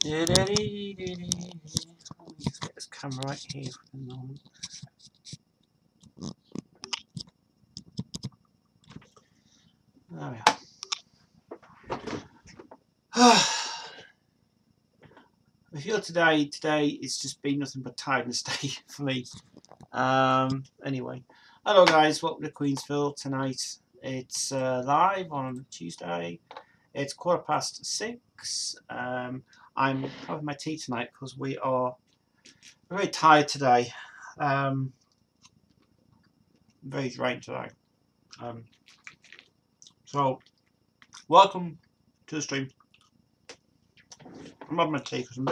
Let me just get this camera right here for the moment. There we are. I feel today it's just been nothing but tiredness day for me. Anyway, hello guys, welcome to Queensville tonight. It's live on Tuesday. It's 6:15. I'm having my tea tonight because we're very tired today. Very drained today. So welcome to the stream. I'm having my tea because I'm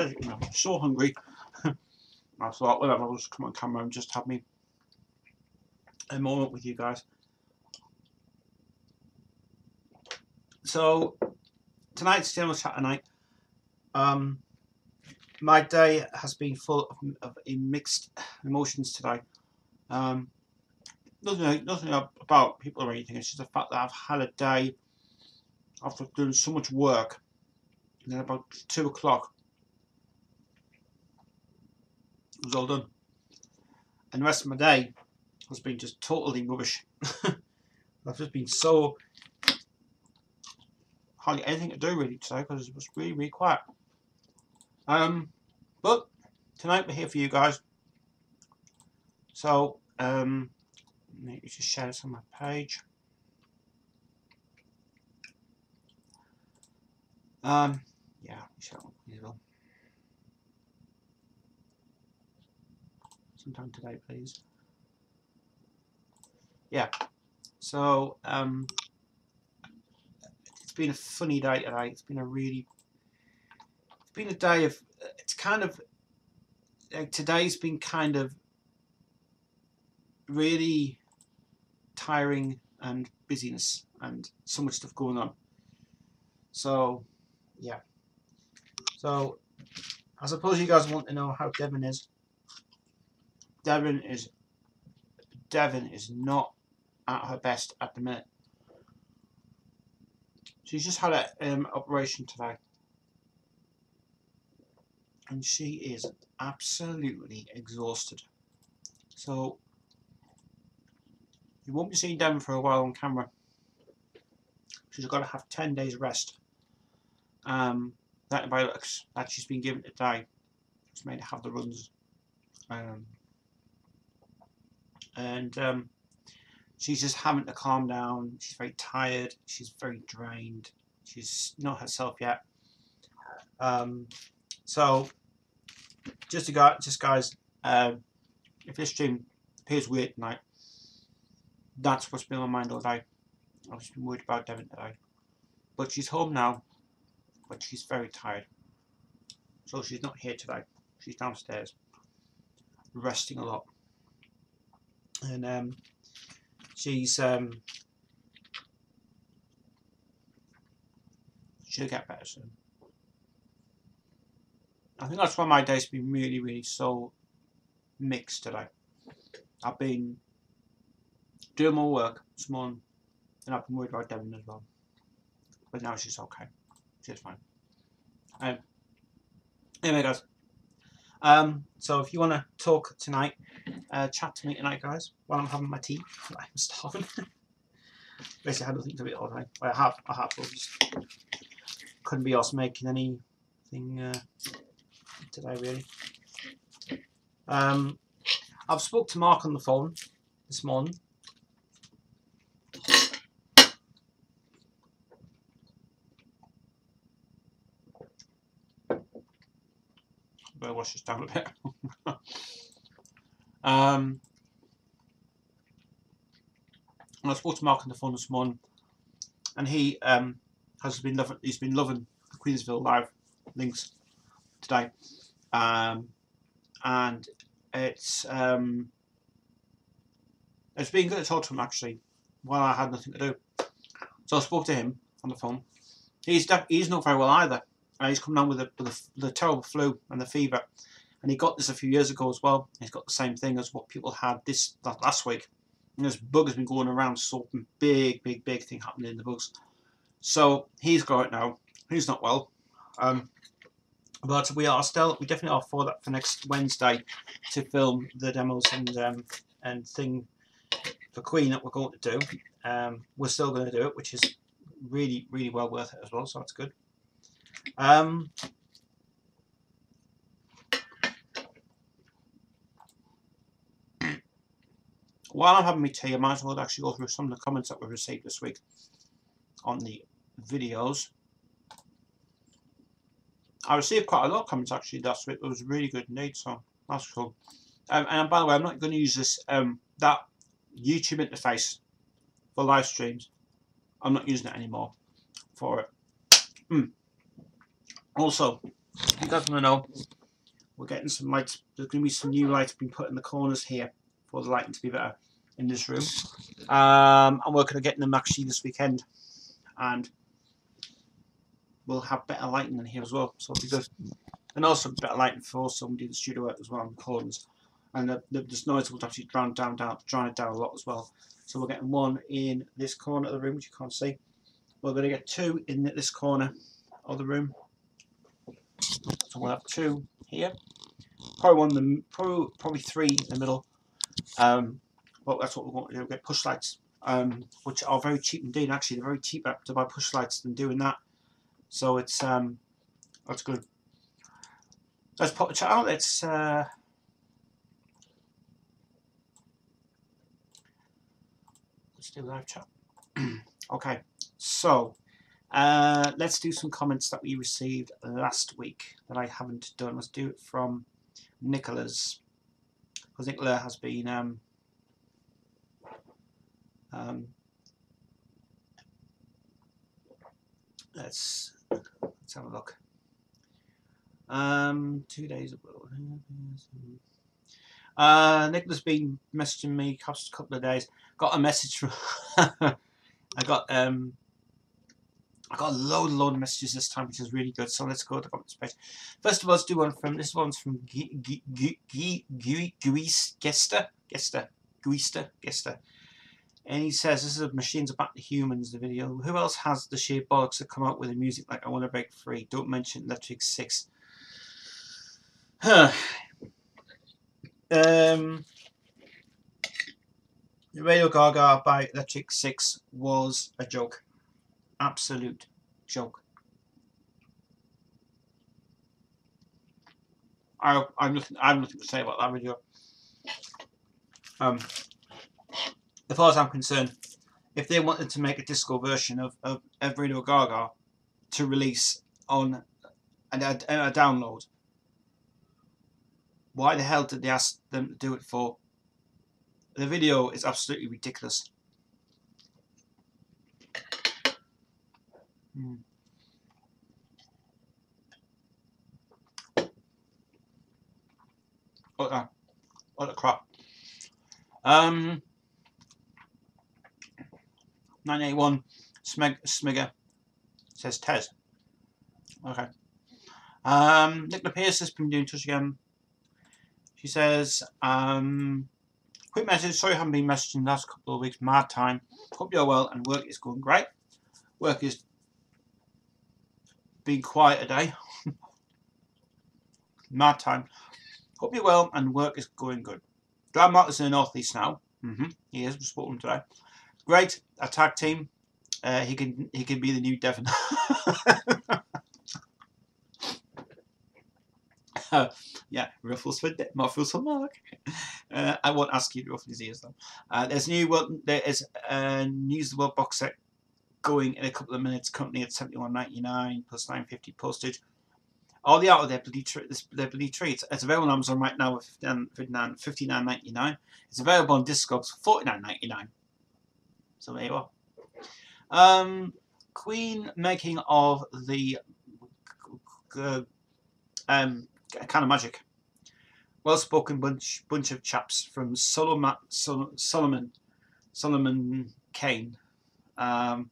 so hungry. I thought, whatever, I'll just come on camera and just have me a moment with you guys. So tonight's dinner chat night. My day has been full of mixed emotions today. Nothing about people or anything. It's just the fact that I've had a day after doing so much work. And then about 2 o'clock, it was all done. And the rest of my day has been just totally rubbish. I've just been so hardly anything to do really today because it was really, really quiet. But tonight we're here for you guys. So let me just share this on my page. Yeah, share it on sometime today, please. Yeah. So it's been a funny day today. It's been a day of. It's kind of like today's been kind of really tiring and busyness and so much stuff going on. So yeah. So I suppose you guys want to know how Devon is. Devon is not at her best at the minute. She's just had an operation today. And she is absolutely exhausted. So you won't be seeing Devon for a while on camera. She's got to have 10 days rest. The antibiotics that she's been given today has made her have the runs. She's just having to calm down. She's very tired. She's very drained. She's not herself yet. So just guys, if this stream appears weird tonight, that's what's been on my mind all day. I've just been worried about Devon today. But she's home now, but she's very tired. So she's not here today. She's downstairs, resting a lot. And she's she'll get better soon. I think that's why my day's been really, really so mixed today. I've been doing more work this morning, and I've been worried about Devon as well. But now she's okay. She's fine. Anyway, guys. So if you want to talk tonight, chat to me tonight, guys, while I'm having my tea. I'm starving. Basically, I had nothing to eat all day. Well, I have, but just couldn't be asked making anything today, really. I've spoke to Mark on the phone this morning. Better wash this down a bit. I spoke to Mark on the phone this morning, and he has been loving. He's been loving the Queensville live links today, and it's been good to talk to him actually while I had nothing to do. So I spoke to him on the phone. He's not very well either. He's come down with the terrible flu and the fever, and he got this a few years ago as well. He's got the same thing as what people had last week. And this bug has been going around, so big thing happening in the bugs. So he's got it now. He's not well. But we definitely are for that for next Wednesday to film the demos and thing for Queen that we're going to do. We're still going to do it, which is really, really well worth it as well, so that's good. While I'm having my tea, I might as well actually go through some of the comments that we've received this week on the videos. I received quite a lot of comments actually last week. It was really good indeed, so that's cool. And by the way, I'm not going to use this that YouTube interface for live streams. I'm not using it anymore for it. Also, you guys want to know, we're getting some lights. There's going to be some new lights being put in the corners here for the lighting to be better in this room. I'm working on getting them actually this weekend, and we'll have better lighting in here as well, so it'll be good. And also better lighting for somebody in the studio work as well in the corners. And this noise will actually drown it down a lot as well. So we're getting one in this corner of the room, which you can't see. We're going to get two in this corner of the room. So we'll have two here. Probably three in the middle. But that's what we're going to do. We'll get push lights, which are very cheap indeed. Actually, they're very cheaper to buy push lights than doing that. So it's that's good. Let's pop the chat out. Let's do live chat. Okay, so let's do some comments that we received last week that I haven't done. Let's do it from Nicola's, because Nicola has been let's have a look. 2 days ago. Nicola's been messaging me a couple of days. Got a message from I got a load of messages this time, which is really good. So let's go to the comments page. First of all, let's do one from this one's from Gester. And he says, this is a Machines Are Back to Humans, the video. Who else has the sheer bollocks to come out with the music like I Want to Break Free? Don't mention Electric Six. Radio Gaga by Electric Six was a joke. Absolute joke. I've nothing to say about that video. As far as I'm concerned, if they wanted to make a disco version of Radio Gaga to release on a download, why the hell did they ask them to do it for? The video is absolutely ridiculous. What the crap. 981 Smigger says Tez. Okay. Nicola Pierce has been doing touch again. She says, quick message, sorry I haven't been messaging the last couple of weeks, mad time. Hope you're well and work is going great. Work is being quiet today. Mad time. Hope you're well and work is going good. Glad Mark is in the northeast now. He is, we spoke to him today. Great, a tag team. He can be the new Devon. Yeah, ruffles for muffles for Mark. I won't ask you to ruffle his ears though. There is a News of the World box set going in a couple of minutes. Currently at $71.99 plus $9.50 postage. All the out of their bloody treats. It's available on Amazon right now with $59.99. It's available on Discogs for $49.99. So there you are. Queen making of the Kind of Magic. Well-spoken bunch of chaps from Solomon Kane. Yeah,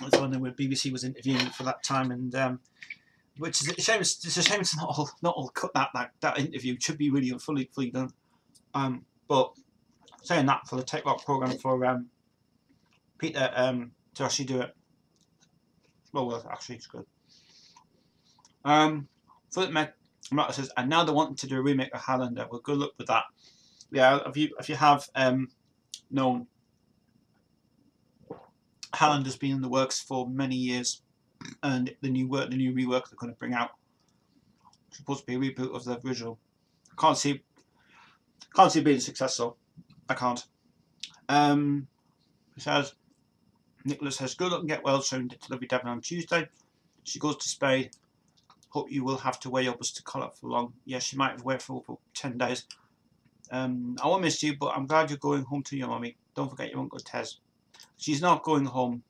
that's one where BBC was interviewing for that time, and which is a shame. It's a shame it's not all cut that interview. It should be really fully done. But saying that, for the Tech Rock program for Peter to actually do it well worth it, actually. It's good. Philip Matt says, and now they want to do a remake of Highlander. Well, good luck with that. Yeah, if you have known, Highlander's been in the works for many years, and the new rework they're going to bring out is supposed to be a reboot of the original. Can't see it being successful. I can't. He says, Nicholas says, good luck and get well soon. Delivery Devon on Tuesday. She goes to Spain. Hope you will have to wear your bus to Collar for long. Yeah, she might have waited for 10 days. I won't miss you, but I'm glad you're going home to your mummy. Don't forget your Uncle Tez. She's not going home.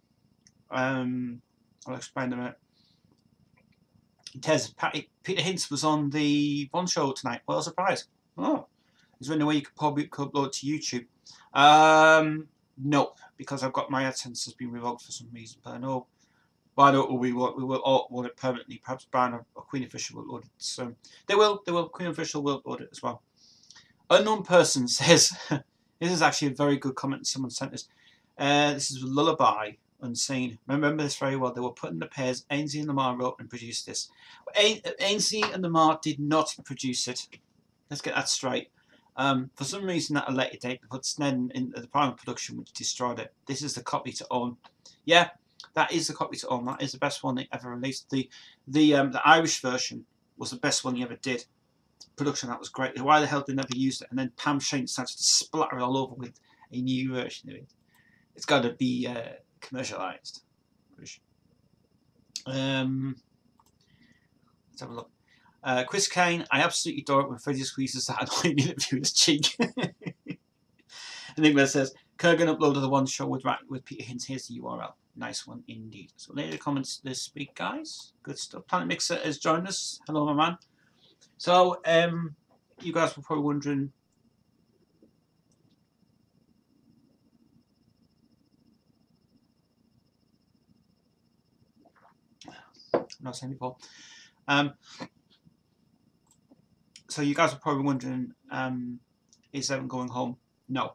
I'll explain in a minute. Tez, Peter Hince was on the Bond show tonight. What a surprise. Oh. Is there any way you could probably upload to YouTube? No, because I've got my AdSense has been revoked for some reason. But I know we will upload it permanently. Perhaps Brian or Queen Official will upload it. So they will. Queen Official will upload it as well. Unknown person says, this is actually a very good comment someone sent us. This is Lullaby Unseen. Remember this very well. They were put in the pairs. Ainsley and Lamar wrote and produced this. Ainsley and Lamar did not produce it. Let's get that straight. For some reason at a later date, they put Snedden in the primary production, which destroyed it. This is the copy to own. Yeah, that is the copy to own. That is the best one they ever released. The Irish version was the best one he ever did. Production, that was great. Why the hell they never used it? And then Pam Shane started to splatter all over with a new version of it. It's got to be commercialized. Let's have a look. Chris Kane, I absolutely adore it when Freddie squeezes that annoying interviewer's cheek. And Nicholas says, Kurgan uploaded the one show with Peter Hince. Here's the URL. Nice one indeed. So later the comments this week, guys. Good stuff. Planet Mixer has joined us. Hello, my man. So, you guys were probably wondering. I'm not saying before. So you guys are probably wondering, is Devon going home? No.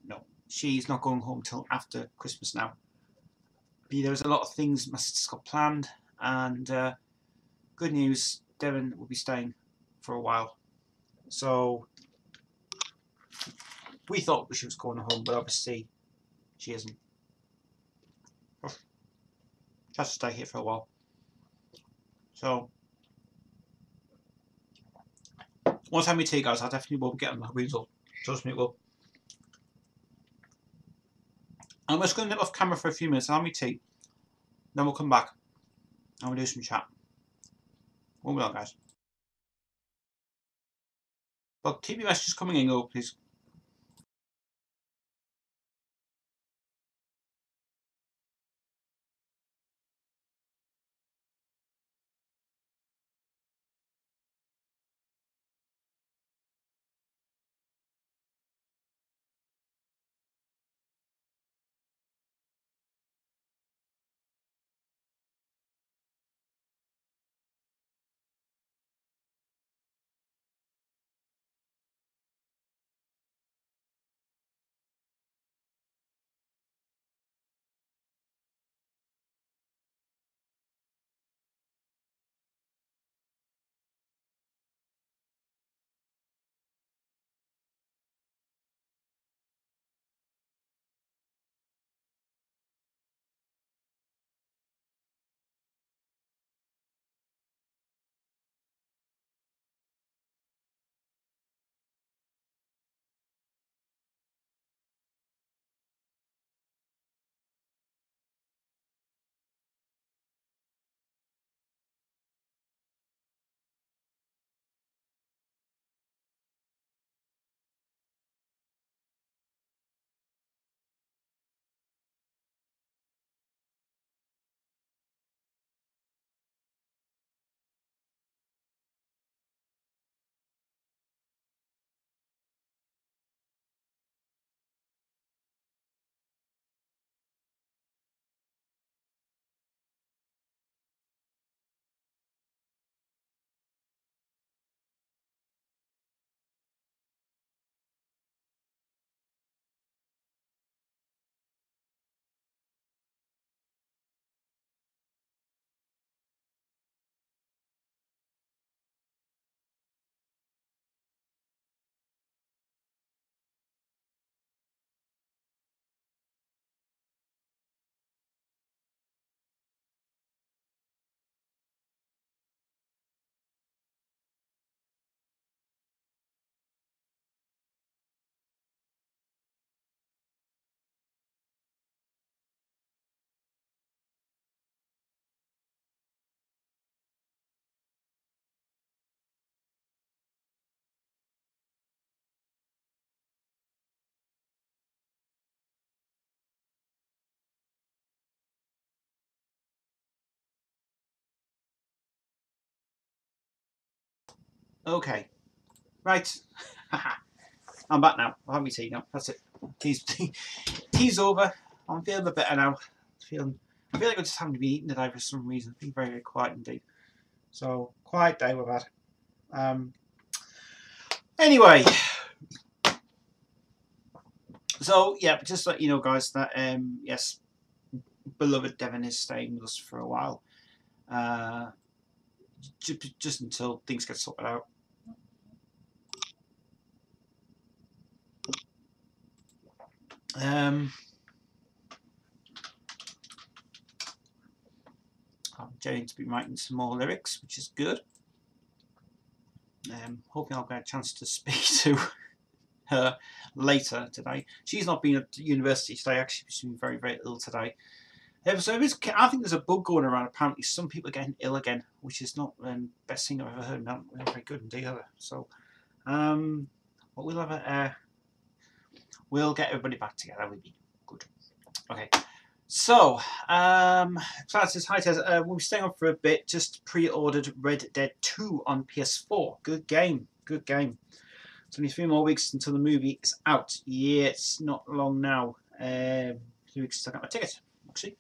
No. She's not going home till after Christmas now. There's a lot of things my sister's got planned, and good news, Devon will be staying for a while. So we thought she was going home, but obviously she isn't. She has to stay here for a while. So once I meet you guys, I definitely will be getting my weasel. Trust me, it will. I'm just going to nip off camera for a few minutes and have my tea. Then we'll come back and we'll do some chat. One more, guys. But keep your messages coming in, please. Okay. Right. I'm back now. I'll have my tea now. That's it. Tea's over. I'm feeling a bit better now. I feel like I just haven't been eating today for some reason. It's been very, very quiet indeed. So, quiet day we've had. Anyway. So, yeah, just to let you know, guys, that, yes, beloved Devon is staying with us for a while. Just until things get sorted out. Jade to be writing some more lyrics, which is good. Hoping I'll get a chance to speak to her later today. She's not been at university today, actually. She's been very, very ill today. So I think there's a bug going around. Apparently, some people are getting ill again, which is not the best thing I've ever heard. Not very good indeed either. So, but we'll have we'll get everybody back together. That would be good. Okay. So, Cloud says, hi Tez, we'll be staying on for a bit, just pre-ordered Red Dead 2 on PS4. Good game, good game. It's only 3 more weeks until the movie is out. Yeah, it's not long now. 3 weeks to get my ticket, actually.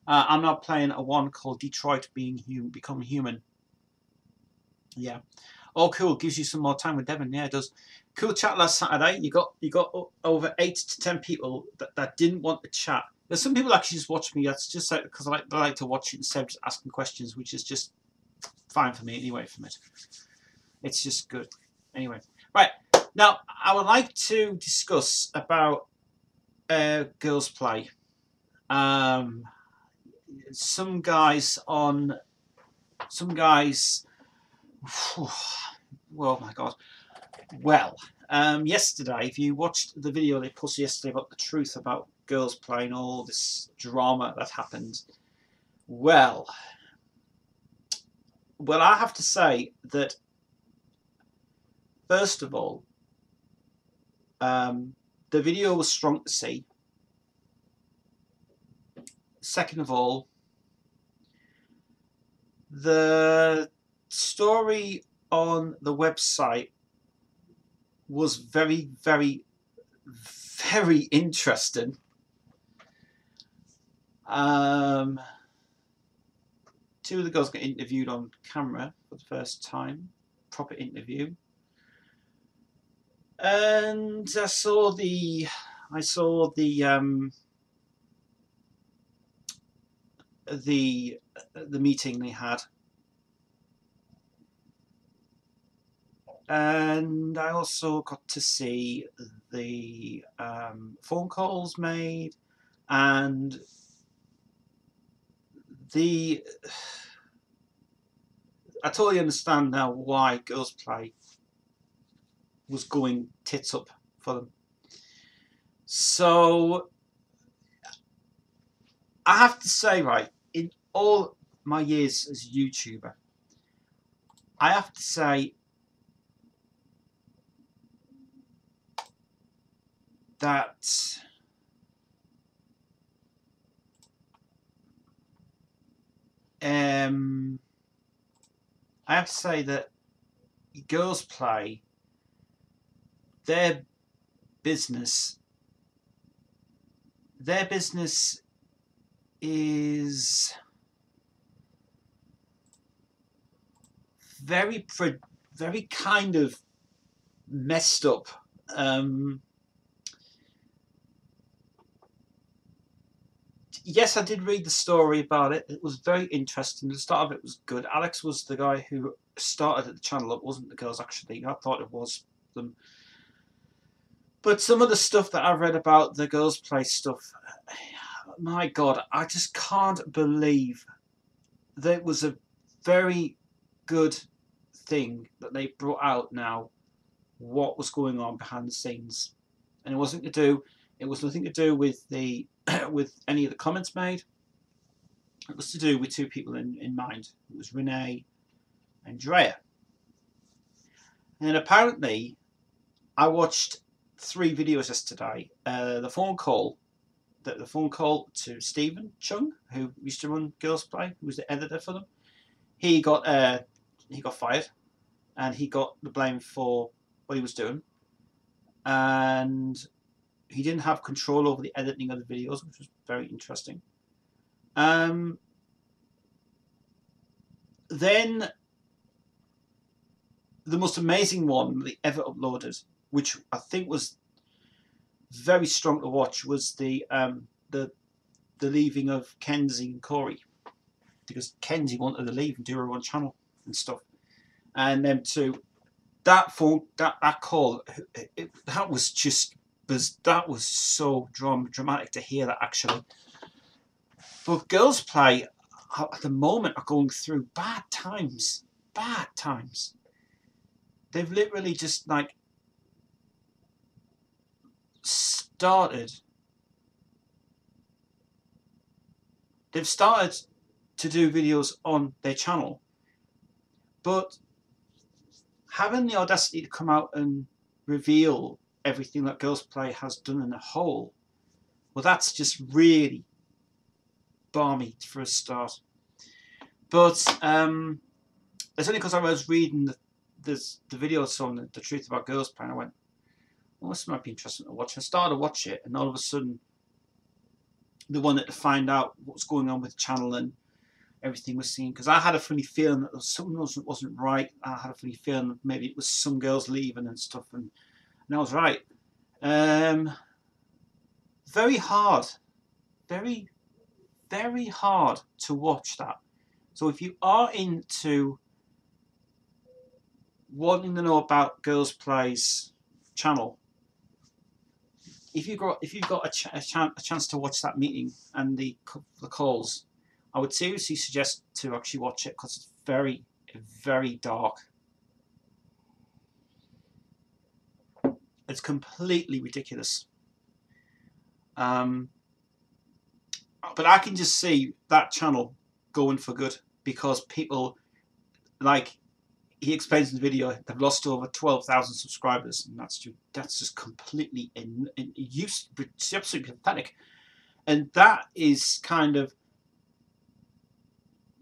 I'm now playing a one called Detroit Become Human. Yeah. Oh, cool, gives you some more time with Devon. Yeah, it does. Cool chat last Saturday. You got over 8 to 10 people that didn't want to chat. There's some people actually just watch me. That's just like, because I like to watch it instead of just asking questions, which is just fine for me anyway from it. It's just good. Anyway, right. Now, I would like to discuss about girls' play. Some guys, oh my God. Well, yesterday, if you watched the video they posted yesterday about the truth about girls playing, all this drama that happened, well, I have to say that, first of all, the video was strong to see. Second of all, the story on the website was very, very, very interesting. Two of the girls got interviewed on camera for the first time, proper interview, and I saw the meeting they had, and I also got to see the phone calls made, and I totally understand now why girls' play was going tits up for them. So I have to say, right, in all my years as a YouTuber, I have to say that girls' play, their business is very kind of messed up. Yes, I did read the story about it. It was very interesting. The start of it was good. Alex was the guy who started the channel. It wasn't the girls, actually. I thought it was them. But some of the stuff that I've read about the girls' play stuff, my God, I just can't believe that it was a very good thing that they brought out now what was going on behind the scenes. And it was nothing to do with the with any of the comments made. It was to do with two people in mind. It was Renee and Drea. And apparently, I watched 3 videos yesterday. The phone call to Stephen Chung, who used to run Girls Play, who was the editor for them. He got fired. and he got the blame for what he was doing, and he didn't have control over the editing of the videos, which was very interesting. Then the most amazing one they ever uploaded, which I think was very strong to watch, was the leaving of Kenzie and Corey, because Kenzie wanted to leave and do her own channel and stuff, and them two. That phone, that call, that was so dramatic to hear that, actually. But Girls Play at the moment are going through bad times. Bad times. They've literally just like started. They've started to do videos on their channel, but having the audacity to come out and reveal everything that Girls Play has done in a whole, well, that's just really balmy for a start. But it's only because I was reading the videos on the truth about Girls Play, and I went, well, this might be interesting to watch. I started to watch it, and all of a sudden they wanted to find out what's going on with the channel and everything was seen, because I had a funny feeling that there was something that wasn't right. I had a funny feeling that maybe it was some girls leaving and stuff, and I was right. Very hard, very hard to watch that. So if you are into wanting to know about Girls Play's channel, if you've got a chance to watch that meeting and the calls, I would seriously suggest to actually watch it, because it's very, very dark. It's completely ridiculous. But I can just see that channel going for good, because people, like he explains in the video, they've lost over 12,000 subscribers, and that's just completely it's absolutely pathetic. And that is kind of,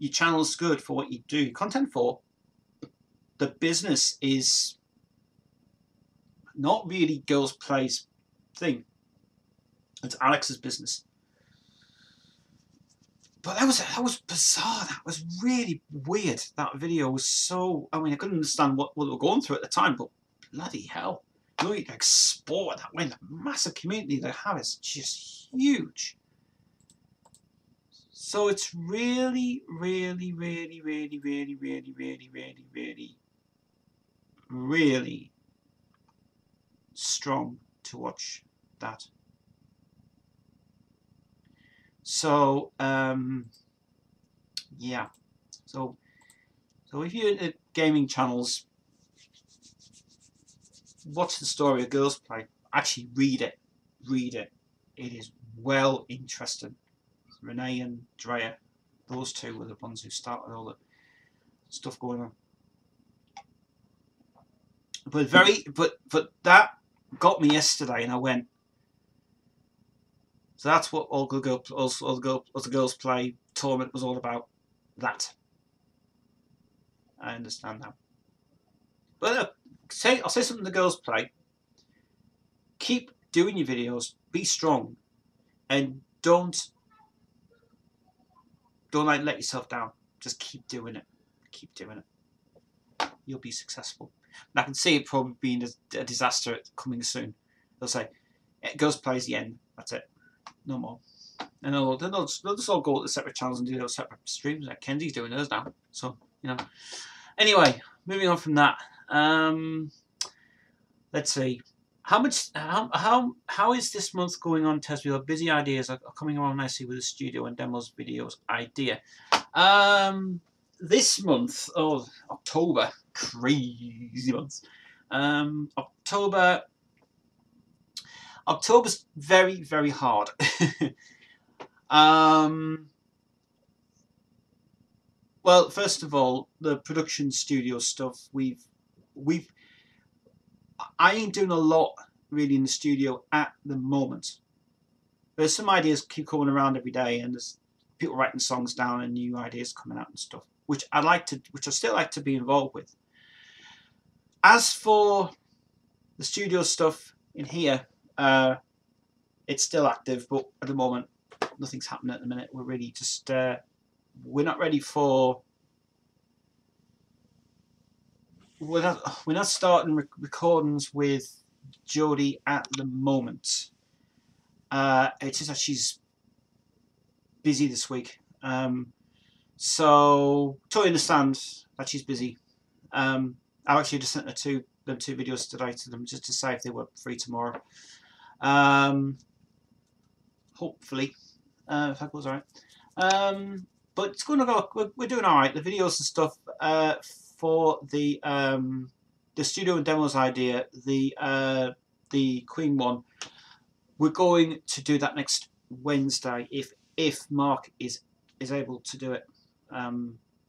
your channel's good for what you do content for. The business is not really Girls Play's thing. It's Alex's business. But that was bizarre. That was really weird. That video was so, I mean, I couldn't understand what they were going through at the time, but bloody hell. You know, like sport that way, the massive community they have is just huge. So it's really, really, really, really, really, really, really, really, really, really strong to watch that. So yeah. So if you're into gaming channels, watch the story of Girls Play. Actually read it. Read it. It is well interesting. Renee and Drea, those two were the ones who started all the stuff going on. But that got me yesterday, and I went, so that's what all the Girls Play tournament was all about. That I understand now. But look, I'll say something to Girls Play. Keep doing your videos. Be strong, and don't like let yourself down. Just keep doing it. Keep doing it. You'll be successful. And I can see it probably being a disaster coming soon. They'll say, Girls Play is the end. That's it. No more. And they'll just all go to separate channels and do those separate streams. Like Kenzie's doing hers now. So, you know. Anyway, moving on from that. Let's see. How is this month going on, Tess? We have busy ideas are coming along nicely with the studio and demos videos idea. This month, October, crazy months. October's very, very hard. Well, first of all, the production studio stuff. I ain't doing a lot really in the studio at the moment. There's some ideas keep coming around every day, and there's people writing songs down and new ideas coming out and stuff, which I still like to be involved with. As for the studio stuff in here, it's still active, but at the moment, nothing's happening at the minute. We're really just, we're not ready for, we're not starting recordings with Jodie at the moment. It's just that she's busy this week. So totally understand that she's busy. I actually just sent them two videos today to them just to say if they were free tomorrow. Hopefully, if that goes alright. But it's going to go. We're doing all right. The videos and stuff for the studio and demos idea, the Queen one. We're going to do that next Wednesday if Mark is able to do it.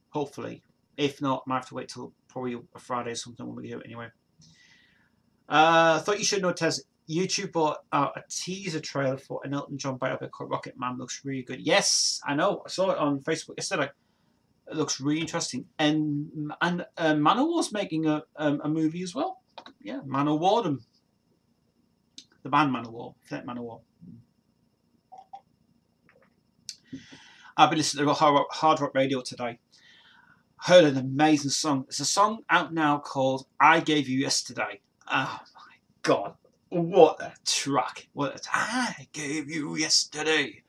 Hopefully. If not, I might have to wait till probably a Friday or something when we do it anyway. Thought you should know, Tez. YouTube brought out a teaser trailer for an Elton John biopic called Rocket Man. Looks really good. Yes, I know. I saw it on Facebook yesterday. It looks really interesting. And Manowar's making a movie as well. Yeah, Manowar. The band Manowar. Flint Manowar. I've been listening to hard rock radio today. Heard an amazing song. It's a song out now called I Gave You Yesterday. Oh my God. What a track. I gave you yesterday.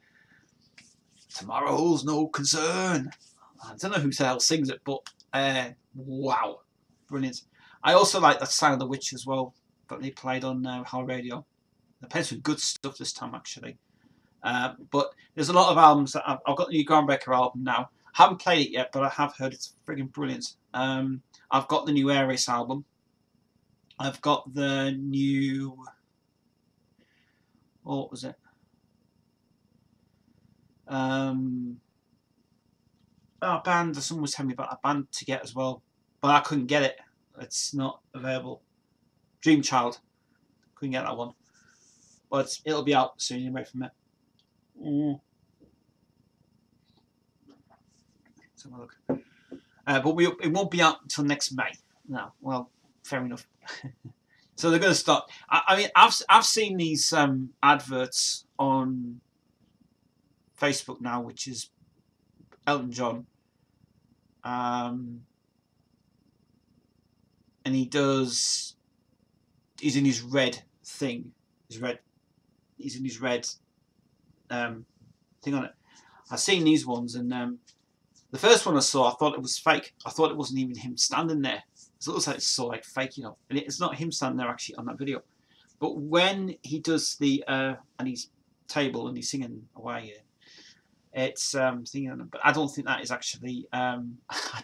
Tomorrow's no concern. I don't know who the hell sings it, but wow. Brilliant. I also like that Sound of the Witch as well that they played on Hard Radio. They played some good stuff this time actually. But there's a lot of albums that I've got the new Groundbreaker album now. I haven't played it yet, but I have heard it's friggin' brilliant. I've got the new Air Race album. I've got the new... What was it? A band, someone was telling me about a band to get as well, but I couldn't get it. It's not available. Dream Child. Couldn't get that one. But it'll be out soon anyway from it. Let's have a look. But it won't be out until next May. No, well, fair enough. So they're going to start. I mean, I've seen these adverts on Facebook now, which is Elton John, and he's in his red thing. He's in his red thing on it. I've seen these ones, and the first one I saw, I thought it was fake. I thought it wasn't even him standing there. It looks like it's so like fake, you know. And it's not him standing there actually on that video. But when he does the and he's table and he's singing away, it's singing. But I don't think that is actually. I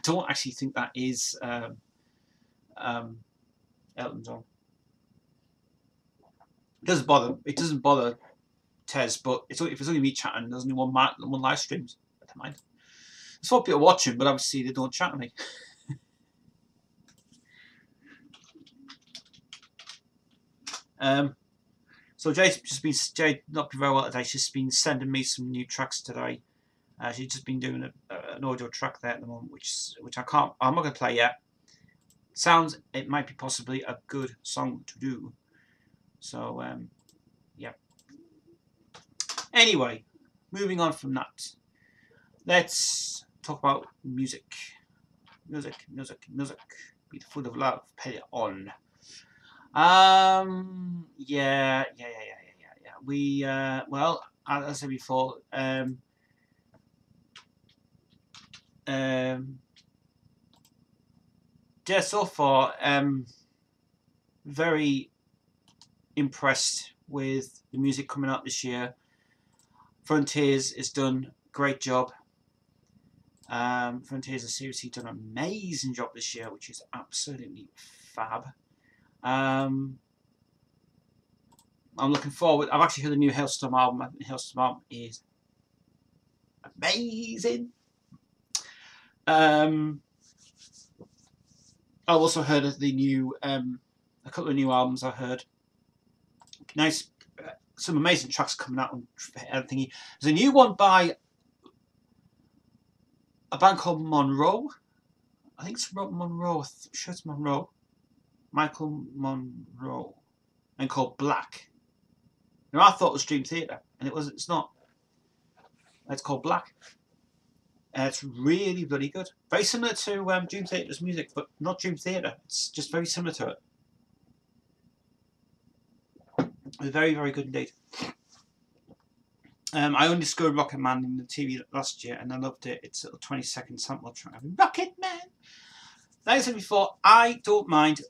don't actually think that is Elton John. It doesn't bother. It doesn't bother Tez, but if it's only me chatting, there's only one live streams. I don't mind. There's 4 people watching, but obviously they don't chat to me. So Jade not been very well today. She's been sending me some new tracks today. She's just been doing an audio track there at the moment, which I'm not going to play yet. Sounds it might be possibly a good song to do. So yeah. Anyway, moving on from that, let's talk about music. Music. Be the food of love. Pay it on. Yeah. We well, as I said before, yeah, so far, very impressed with the music coming out this year. Frontiers has done a great job. Frontiers has seriously done an amazing job this year, which is absolutely fab. I'm looking forward. I've actually heard the new Hailstorm album. The Hailstorm album is amazing. I've also heard of the new, a couple of new albums I heard. Nice, some amazing tracks coming out on thingy. There's a new one by a band called Monroe. I think it's Monroe. I'm sure it's Monroe. Michael Monroe, and called Black. Now I thought it was Dream Theater, and it's not. It's called Black. It's really bloody good. Very similar to Dream Theater's music, but not Dream Theater. It's just very similar to it. It's very, very good indeed. I only discovered Rocket Man in the TV last year, and I loved it. It's a 20-second sample track. Rocket Man. Like I said before, I don't mind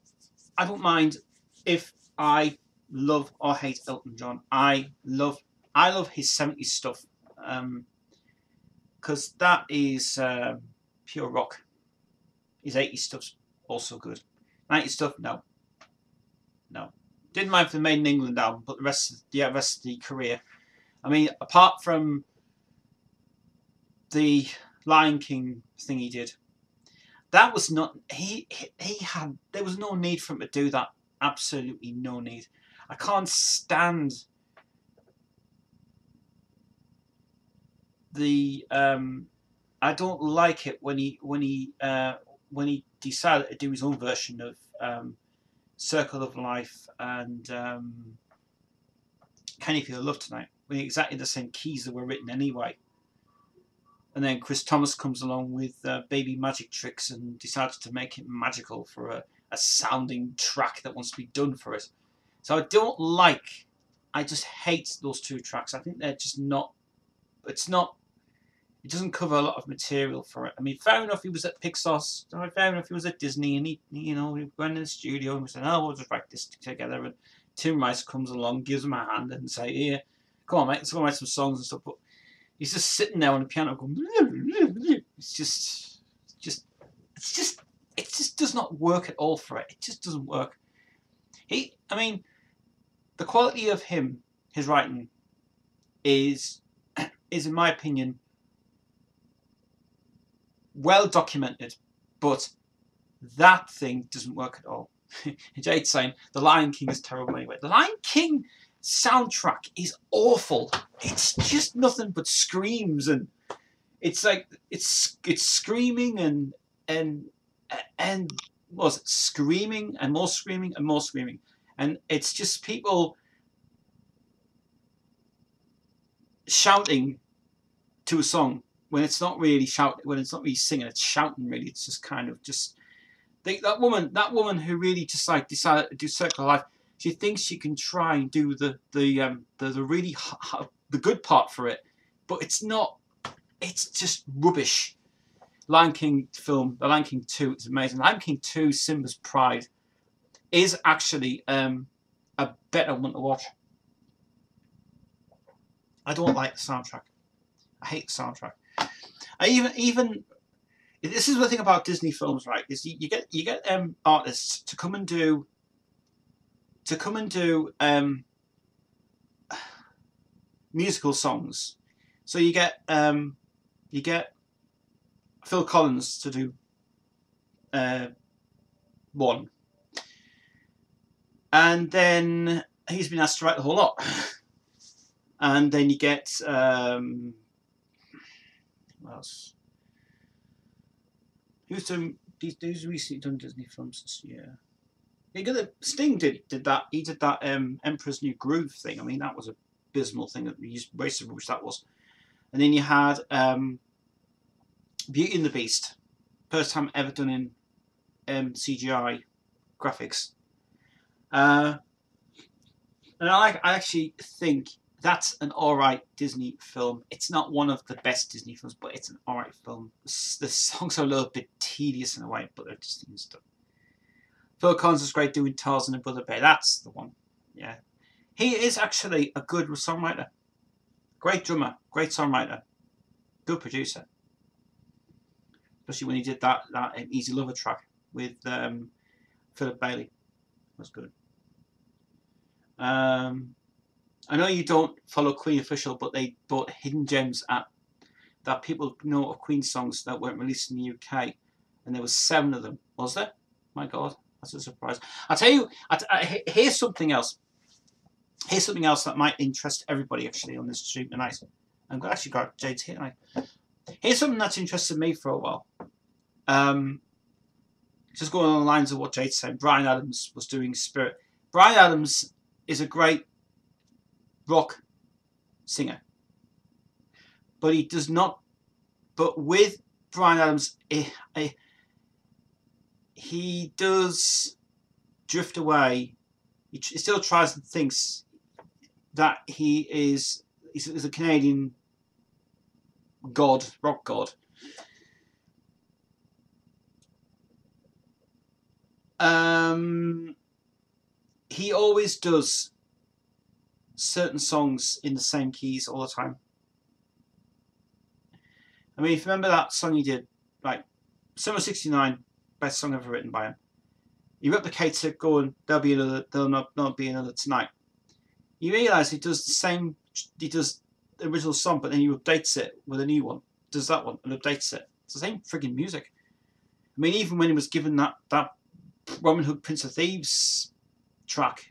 if I love or hate Elton John. I love his 70s stuff, because that is pure rock. His 80s stuff's also good. 90s stuff, no. Didn't mind for the Made in England album, but the rest of the career. I mean, apart from the Lion King thing he did, that was not there was no need for him to do that. Absolutely no need. I can't stand the I don't like it when he decided to do his own version of Circle of Life and Can You Feel Love Tonight, with exactly the same keys that were written anyway. And then Chris Thomas comes along with Baby Magic Tricks and decides to make it magical for a sounding track that wants to be done for it. So I just hate those two tracks. I think they're just not, it doesn't cover a lot of material for it. I mean, fair enough, he was at Pixar, fair enough, he was at Disney, and he went in the studio and said, oh, we'll just write this together. And Tim Rice comes along, gives him a hand and say, here, come on, mate, let's go write some songs and stuff. But he's just sitting there on the piano going, it just does not work at all for it. It just doesn't work. I mean, the quality of his writing is in my opinion well documented, but that thing doesn't work at all. Jade saying the Lion King is terrible anyway. The Lion King soundtrack is awful. It's just nothing but screams, and it's like it's screaming and what was it, screaming and more screaming and more screaming, and it's just people shouting to a song when it's not really shouting, when it's not really singing, it's shouting really. It's just kind of just that woman who really just like decided to do Circle of Life. She thinks she can try and do the really the good part for it, but it's not. It's just rubbish. Lion King film, The Lion King 2 is amazing. Lion King 2, Simba's Pride, is actually a better one to watch. I don't like the soundtrack. I hate the soundtrack. I even this is the thing about Disney films, right? Is you get artists to come and do musical songs. So you get Phil Collins to do one, and then he's been asked to write the whole lot. And then you get what else? Who's recently done Disney films this year? You get the Sting did that. He did that Emperor's New Groove thing. I mean, that was a abysmal thing that we used waste of which that was. And then you had Beauty and the Beast, first time ever done in CGI graphics. And I actually think that's an alright Disney film. It's not one of the best Disney films, but it's an alright film. The songs are a little bit tedious in a way, but they're just stuff. Phil Collins is great doing Tarzan and Brother Bear. That's the one. Yeah. He is actually a good songwriter. Great drummer. Great songwriter. Good producer. Especially when he did that Easy Lover track with Philip Bailey. That was good. I know you don't follow Queen Official, but they bought Hidden Gems that people know of Queen songs that weren't released in the UK, and there was 7 of them. Was there? My God, that's a surprise. I'll tell you. Here's something else. Here's something else that might interest everybody actually on this stream tonight. I've actually got Jade's here tonight. Here's something that's interested me for a while. just going on the lines of what Jade said, Bryan Adams was doing Spirit. Bryan Adams is a great rock singer, but he does not. But with Bryan Adams, he does drift away. He still tries and thinks that he's a Canadian god, rock god. He always does certain songs in the same keys all the time. I mean, if you remember that song he did, like Summer '69, best song ever written by him. He replicates it, going, "There'll not be another tonight." You realise he does the same. He does the original song, but then he updates it with a new one. Does that one and updates it. It's the same frigging music. I mean, even when he was given that Robin Hood Prince of Thieves track,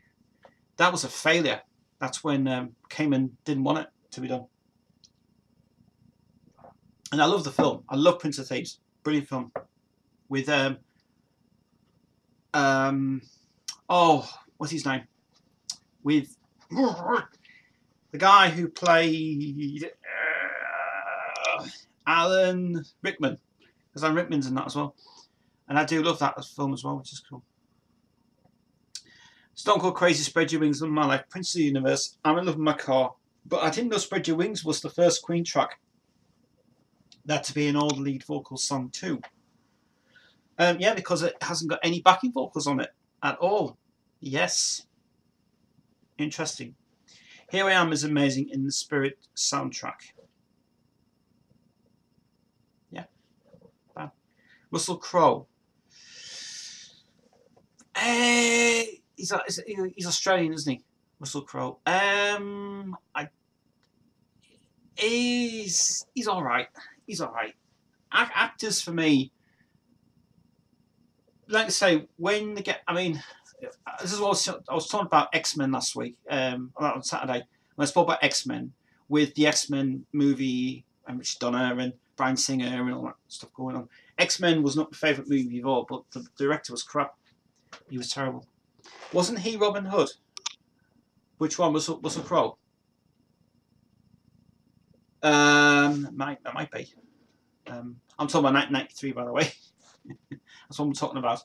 that was a failure. That's when Kamen didn't want it to be done. And I love the film. I love Prince of Thieves. Brilliant film. With oh, what's his name? With the guy who played Alan Rickman. Because Alan Rickman's in that as well. And I do love that film as well, which is cool. Stone Cold Crazy, Spread Your Wings, Love My Life, Prince of the Universe, I'm in Love with My Car. But I didn't know Spread Your Wings was the first Queen track. That to be an old lead vocal song too. Yeah, because it hasn't got any backing vocals on it at all. Yes. Interesting. Here I Am is amazing in the Spirit soundtrack. Yeah. Wow. Russell Crowe. He's Australian, isn't he? Russell Crowe. He's all right. He's all right. Actors for me, like I say, when they get, I mean, this is what I was talking about X-Men last week, on Saturday, when I spoke about X-Men, with the X-Men movie, and Rich Donner and Bryan Singer and all that stuff going on. X-Men was not my favourite movie of all, but the director was crap. He was terrible. Wasn't he Robin Hood? Which one was Russell Crowe? That might be. I'm talking about 1993, by the way. That's what I'm talking about.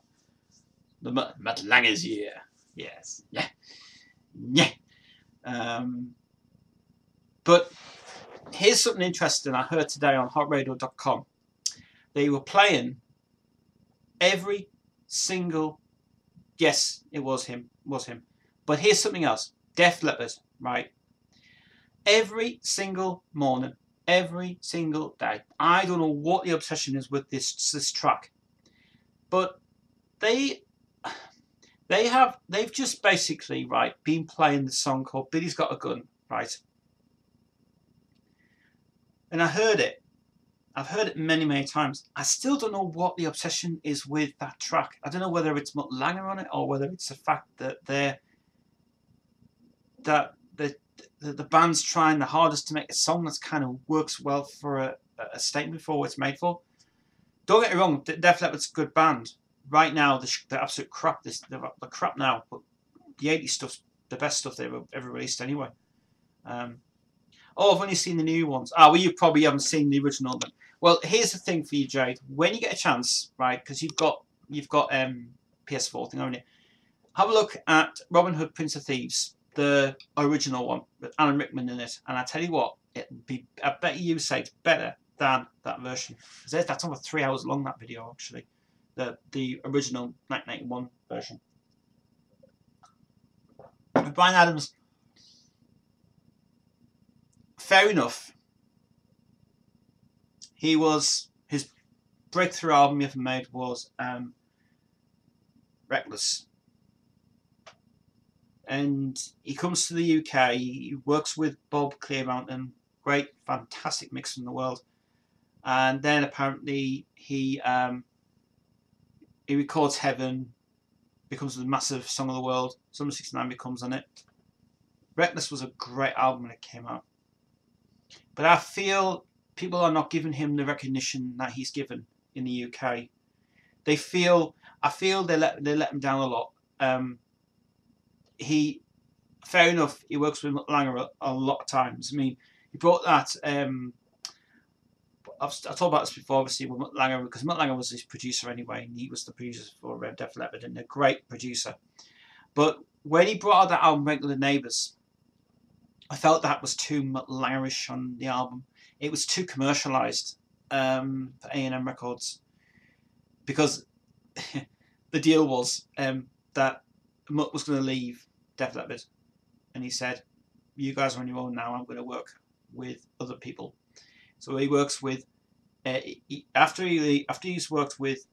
The Matt Langer's year. Yes. Yeah. Yeah. But here's something interesting I heard today on hotradio.com. They were playing every single... Yes, it was him. But here's something else. Def Leppard, right? Every single morning, every single day. I don't know what the obsession is with this track, but they've just basically, right, been playing the song called Billy's Got a Gun, right? And I heard it. I've heard it many, many times. I still don't know what the obsession is with that track. I don't know whether it's Mutt Lange on it or whether it's the fact that the band's trying the hardest to make a song that kind of works well for a statement for what it's made for. Don't get me wrong, Def Leppard's a good band. Right now, the absolute crap. The crap now, but the 80s stuff's the best stuff they've ever released anyway. I've only seen the new ones. Well, you probably haven't seen the original then. Well, here's the thing for you, Jade. When you get a chance, right, because you've got PS4 thing, haven't you? Have a look at Robin Hood, Prince of Thieves, the original one with Alan Rickman in it, and I tell you what, I bet you say it's better than that version. That's over 3 hours long, that video, actually. The original 1991 version. With Bryan Adams, fair enough. His breakthrough album he ever made was Reckless. And he comes to the UK, he works with Bob Clearmountain, great, fantastic mixer in the world. And then apparently he records Heaven, becomes the massive song of the world. Summer '69 becomes on it. Reckless was a great album when it came out. But I feel people are not giving him the recognition that he's given in the UK. I feel they let him down a lot. Fair enough, he works with Langer a lot of times. I mean, he brought that. I've talked about this before, obviously, with Mutt Lange, because Mutt Lange was his producer anyway, and he was the producer for Def Leppard, and a great producer. But when he brought out that album, Regular Neighbours, I felt that was too Mutt Lange-ish on the album. It was too commercialised for A&M Records, because the deal was that Mutt was going to leave Def Leppard, and he said, "You guys are on your own now. I'm going to work with other people." So he works with after he's worked with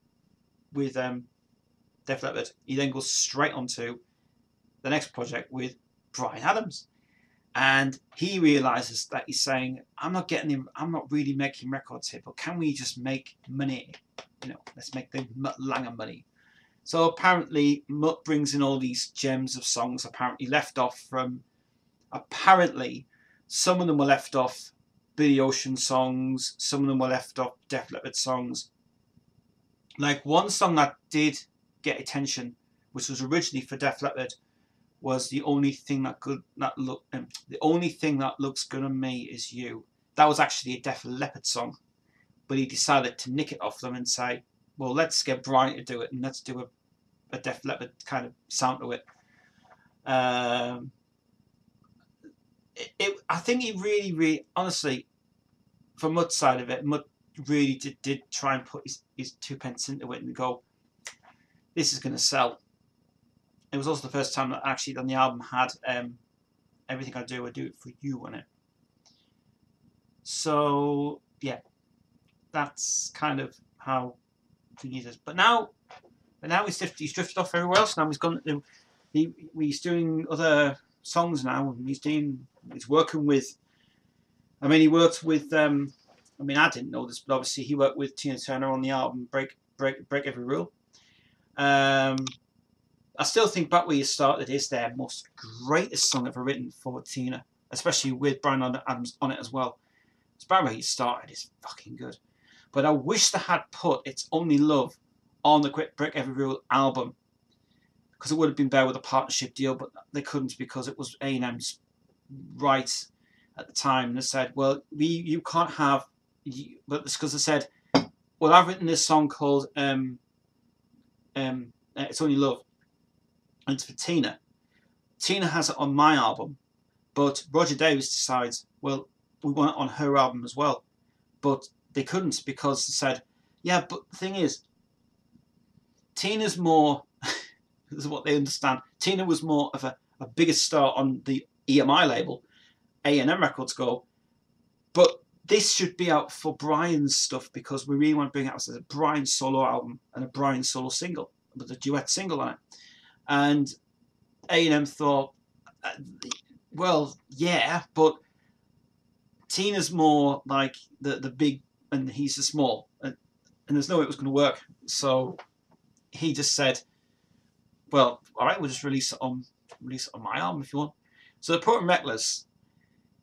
Def Leppard, he then goes straight onto the next project with Bryan Adams, and he realizes that he's saying, I'm not really making records here, but can we just make money? Let's make the Mutt Lange money. So apparently Mutt brings in all these gems of songs, apparently some of them were left off Billy Ocean songs, some of them were left off Def Leppard songs. Like one song that did get attention, which was originally for Def Leppard, was the only thing that looks good on me is you. That was actually a Def Leppard song, but he decided to nick it off them and say, well, let's get Brian to do it, and let's do a Def Leppard kind of sound to it. I think he really, honestly, from Mutt's side of it, Mutt really did try and put his 2 pence into it and go, this is going to sell. It was also the first time that actually on the album had Everything I Do It For You on it. So, yeah, that's kind of how he is. But now he's drifted off everywhere else. Now he's doing other songs now. He's working with. I mean, he worked with. I I didn't know this, but obviously he worked with Tina Turner on the album Break Every Rule. I still think Back Where You Started is their most greatest song ever written for Tina, especially with Bryan Adams on it as well. Back Where You Started is fucking good. But I wish they had put It's Only Love on the Break Every Rule album, because it would have been better with a partnership deal, but they couldn't because it was A&M's rights at the time. And they said, well, you can't have, but it's because they said, well, I've written this song called It's Only Love, and it's for Tina. Tina has it on my album, but Roger Davis decides, well, we want it on her album as well. But they couldn't because they said, yeah, but the thing is, Tina's more, this is what they understand, Tina was more of a bigger star on the EMI label, A&M Records go, but this should be out for Brian's stuff because we really want to bring it out as a Brian solo album and a Brian solo single with a duet single on it. And A&M thought, well, yeah, but Tina's more like the big and he's the small, and there's no way it was going to work. So he just said, well, all right, we'll just release it on my album if you want. So they put it in Reckless.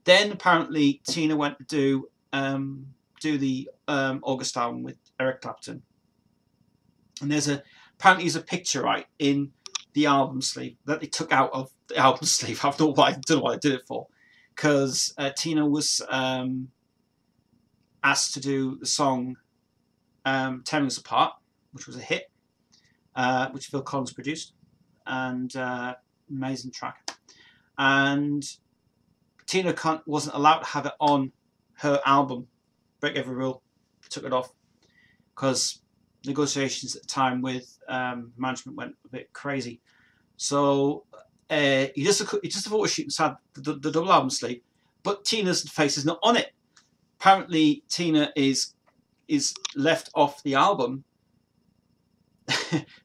Then apparently Tina went to do the August album with Eric Clapton, and apparently there's a picture right in the album sleeve that they took out of the album sleeve. I don't know what I did it for, because Tina was asked to do the song "Tearing Us Apart," which was a hit, which Phil Collins produced, and amazing track. And Tina wasn't allowed to have it on her album, Break Every Rule. Took it off because negotiations at the time with management went a bit crazy. So he just a photo shoot inside the double album sleeve, but Tina's face is not on it. Apparently, Tina is left off the album,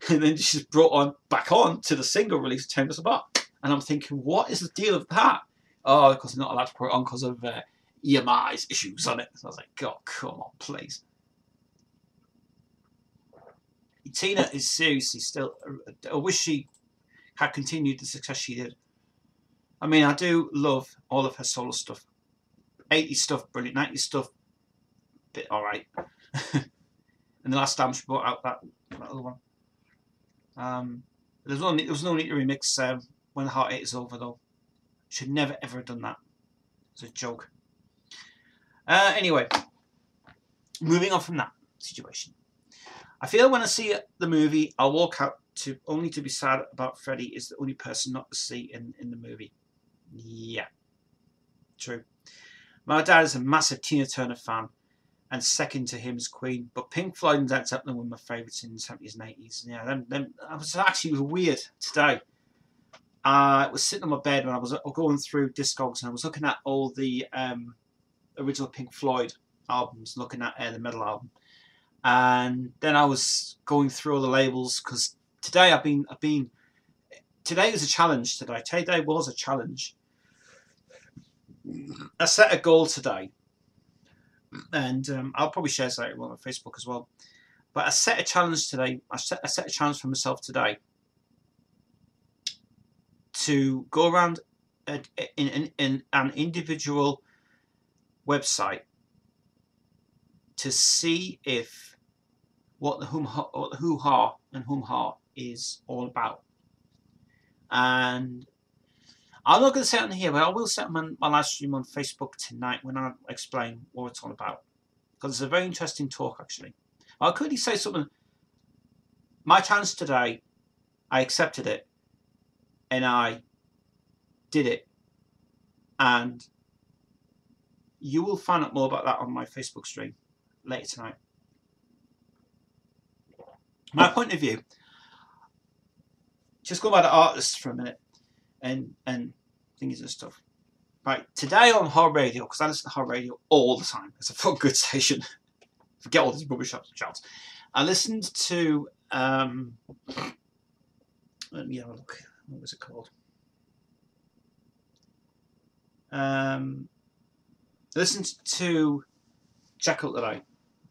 and then she's brought back on to the single release, "Tearing Us Apart." And I'm thinking, what is the deal of that? Oh, because they're not allowed to put it on because of EMI's issues on it. So I was like, God, come on, please. Tina is seriously still. I wish she had continued the success she did. I mean, I do love all of her solo stuff. 80s stuff, brilliant. 90s stuff, bit alright. And the last time she brought out that other one. There was no need to remix When the Heart Is Over though. Should never ever have done that. It's a joke. Anyway, moving on from that situation. I feel when I see the movie, I'll walk out only to be sad about Freddie is the only person not to see in the movie. Yeah, true. My dad is a massive Tina Turner fan, and second to him is Queen. But Pink Floyd and Led Zeppelin were my favourites in the 70s and 80s. Yeah, I was actually weird today. I was sitting on my bed when I was going through Discogs, and I was looking at all the original Pink Floyd albums, looking at the metal album, and then I was going through all the labels because today today was a challenge. Today was a challenge. I set a goal today, and I'll probably share that on my Facebook as well. But I set a challenge today. I set a challenge for myself today to go around in an individual website to see if what the hoo-ha and hum-ha is all about. And I'm not going to say it on here, but I will set my live stream on Facebook tonight when I explain what it's all about. Because it's a very interesting talk, actually. I'll quickly say something. My challenge today, I accepted it, and I did it. And you will find out more about that on my Facebook stream later tonight. My point of view, just go by the artists for a minute and things and stuff. Right, today on Horror Radio, because I listen to Horror Radio all the time. It's a full good station. Forget all these rubbish shouts. I listened to let me have a look. What was it called? Listened to Jackal today.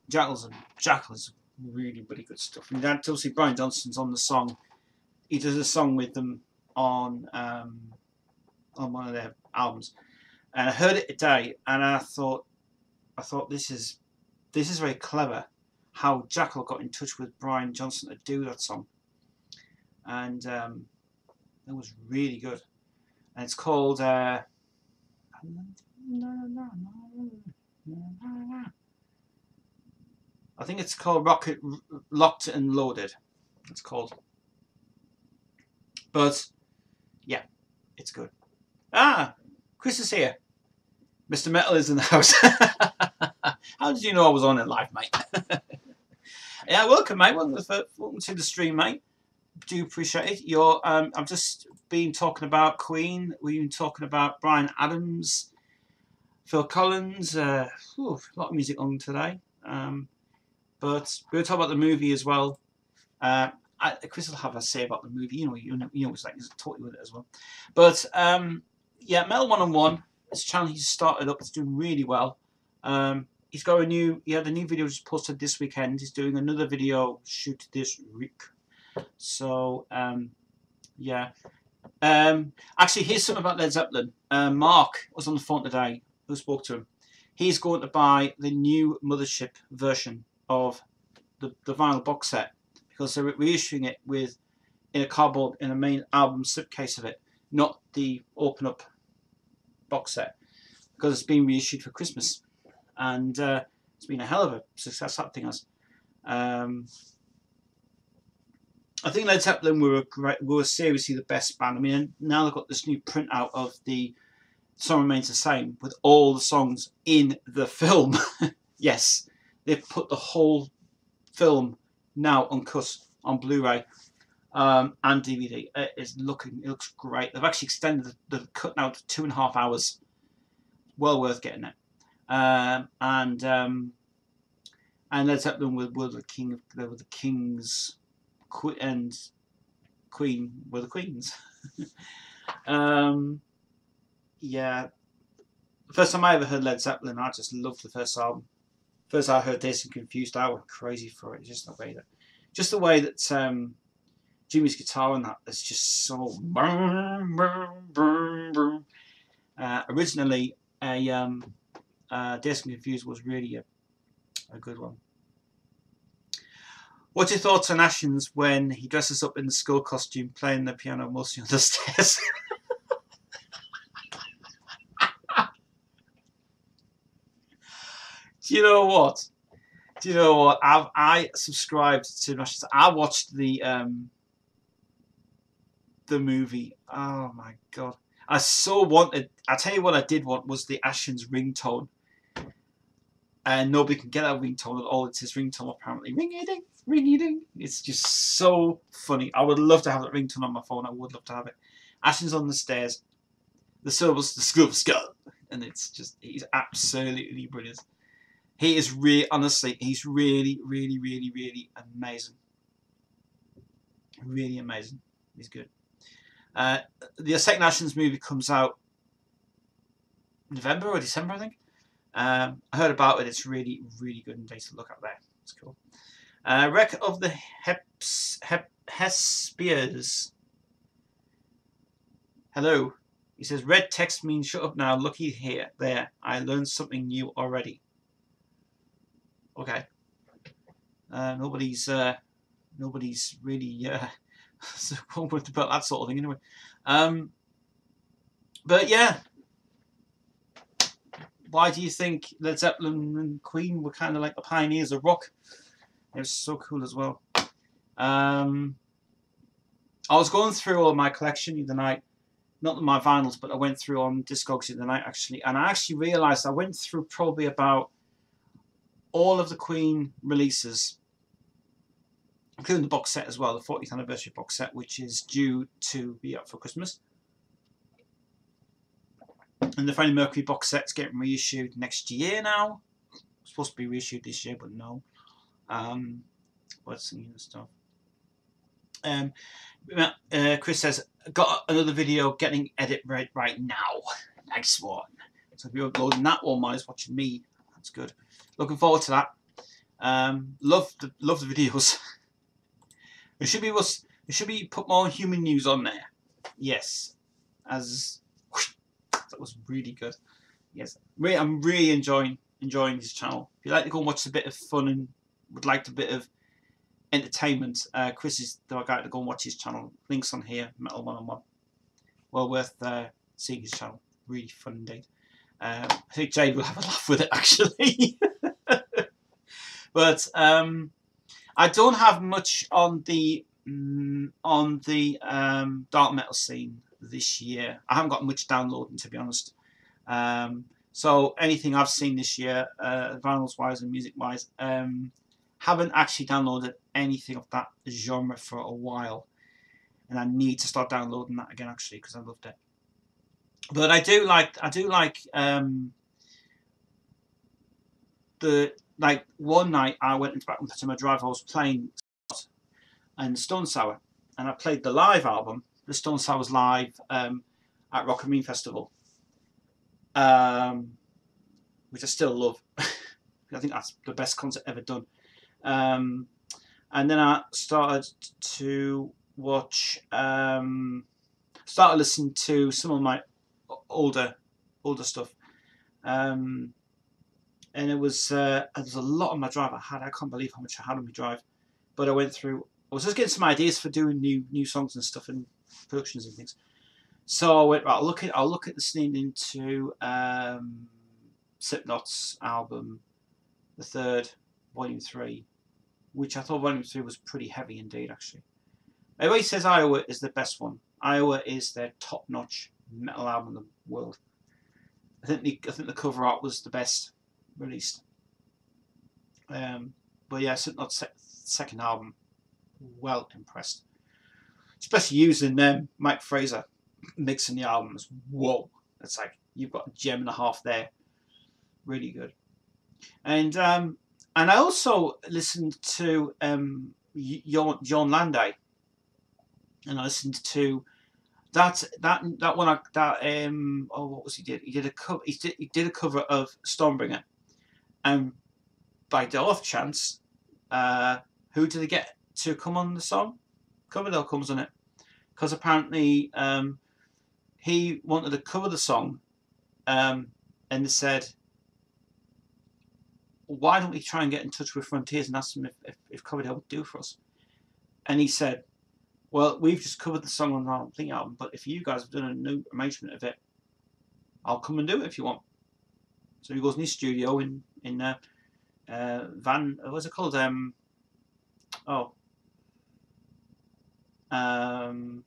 Jackal's really, really good stuff. And then obviously Brian Johnson's on the song. He does a song with them on one of their albums, and I heard it today, and I thought this is very clever how Jackal got in touch with Brian Johnson to do that song, and it was really good. And it's called I think it's called Locked and Loaded. It's called. But yeah, it's good. Kris is here. Mr. Metal is in the house. How did you know I was on it live, mate? Yeah, welcome, mate. Welcome to the stream, mate. Do appreciate it. I've just been talking about Queen. We've been talking about Bryan Adams, Phil Collins. A lot of music on today. But we're talking about the movie as well. Kris will have a say about the movie. You know, it's like he's totally with it as well. But yeah, Metal 101. This channel he's started up. It's doing really well. He had a new video just posted this weekend. He's doing another video shoot this week. So yeah. Actually, here's something about Led Zeppelin. Mark was on the phone today. Who spoke to him? He's going to buy the new Mothership version of the vinyl box set, because they're reissuing it in a cardboard in a main album slipcase of it, not the open up box set, because it's been reissued for Christmas, and it's been a hell of a success. That thing has. I think Led Zeppelin were seriously the best band. I mean, now they've got this new printout of the Song Remains the Same with all the songs in the film. Yes, they've put the whole film now uncut on Blu-ray and DVD. It looks great. They've actually extended the cut now to 2.5 hours. Well worth getting it. And Led Zeppelin were the kings, and Queen were the queens. Yeah, the first time I ever heard Led Zeppelin, I just loved the first album. First I heard Dazed and Confused, I went crazy for it. Just the way that Jimmy's guitar and that is just so originally Dazed and Confused was really a good one. What's your thoughts on Ashens when he dresses up in the school costume, playing the piano mostly on the stairs? Do you know what? Do you know what? I subscribed to Ashens. I watched the movie. Oh my god! I so wanted. I tell you what, I did want was the Ashens ringtone, and nobody can get that ringtone at all. It's his ringtone apparently. Ring-a-ding, ring-a-ding. It's just so funny. I would love to have that ringtone on my phone. I would love to have it. Ashens on the stairs, the syllables, the school skull, and it's just he's absolutely brilliant. He is really, honestly, he's really, really, really, really amazing. Really amazing. He's good. The second Ashens movie comes out November or December, I think. I heard about it. It's really, really good and nice to look at there. It's cool. Wreck of the Hespiers. Hello. He says, red text means shut up now. Looky here. There. I learned something new already. Okay. Nobody's really about that sort of thing anyway. But yeah. Why do you think Led Zeppelin and Queen were kind of like the pioneers of rock? It was so cool as well. I was going through all my collection the other night. Not my vinyls, but I went through on Discogs the other night actually. And I actually realised I went through probably about all of the Queen releases, including the box set as well, the 40th anniversary box set, which is due to be up for Christmas. And the Freddie Mercury box set's getting reissued next year now. It's supposed to be reissued this year, but no. What's the new stuff? Kris says, got another video getting edit right now. Nice one. So if you're uploading that one while he's watching me, that's good. Looking forward to that. Love the videos. There should be put more human news on there. Yes, that was really good. Yes, I'm really enjoying this channel. If you like to go and watch a bit of fun and would like a bit of entertainment, Kris is the guy to go and watch his channel. Links on here. Metal 101. Well worth seeing his channel. Really fun indeed. I think Jade will have a laugh with it actually. But I don't have much on the dark metal scene this year. I haven't got much downloading, to be honest. So anything I've seen this year, vinyls wise and music wise, haven't actually downloaded anything of that genre for a while, and I need to start downloading that again actually because I loved it. But I do like one night I went back to my drive. I was playing and Stone Sour, and I played the live album, the Stone Sour's live at Rock and Mean Festival, which I still love. I think that's the best concert ever done. And then I started to watch, started listening to some of my older stuff, and it was there was a lot on my drive. I can't believe how much I had on my drive, but I went through. I was just getting some ideas for doing new songs and stuff and productions and things. So I went, right, I'll look at listening into Slipknot's album, the third, Volume 3, which I thought Volume 3 was pretty heavy indeed, actually. Everybody says Iowa is the best one. Iowa is their top-notch metal album in the world. I think the cover art was the best released. But yeah, Slipknot's second album, well impressed. Especially using Mike Fraser mixing the albums. Whoa, it's like you've got a gem and a half there. Really good. And I also listened to John Landay, and I listened to that one. Oh, what was he did? He did a cover. He did a cover of Stormbringer, and by the off chance, who did they get to come on the song? Coverdale comes on it, because apparently he wanted to cover the song, and they said, why don't we try and get in touch with Frontiers and ask them if Coverdale would do for us? And he said, well, we've just covered the song on our Thing album, but if you guys have done a new arrangement of it, I'll come and do it if you want. So he goes in his studio in what's it called? In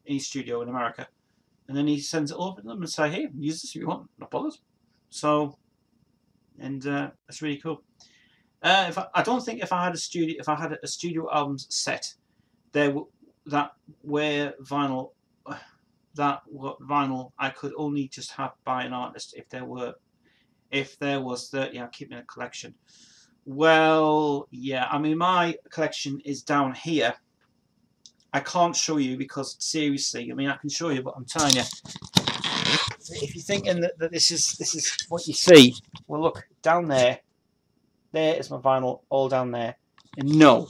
his studio in America. And then he sends it over to them and say, hey, use this if you want, not bothered. So, and that's really cool. I don't think if I had a studio albums set, vinyl I could only just have by an artist if there was 30. I'll keep in a collection. Well, yeah, I mean my collection is down here. I can't show you because seriously, I mean I can show you, but I'm telling you, if you're thinking that this is what you see, well look down there. There is my vinyl all down there, and no,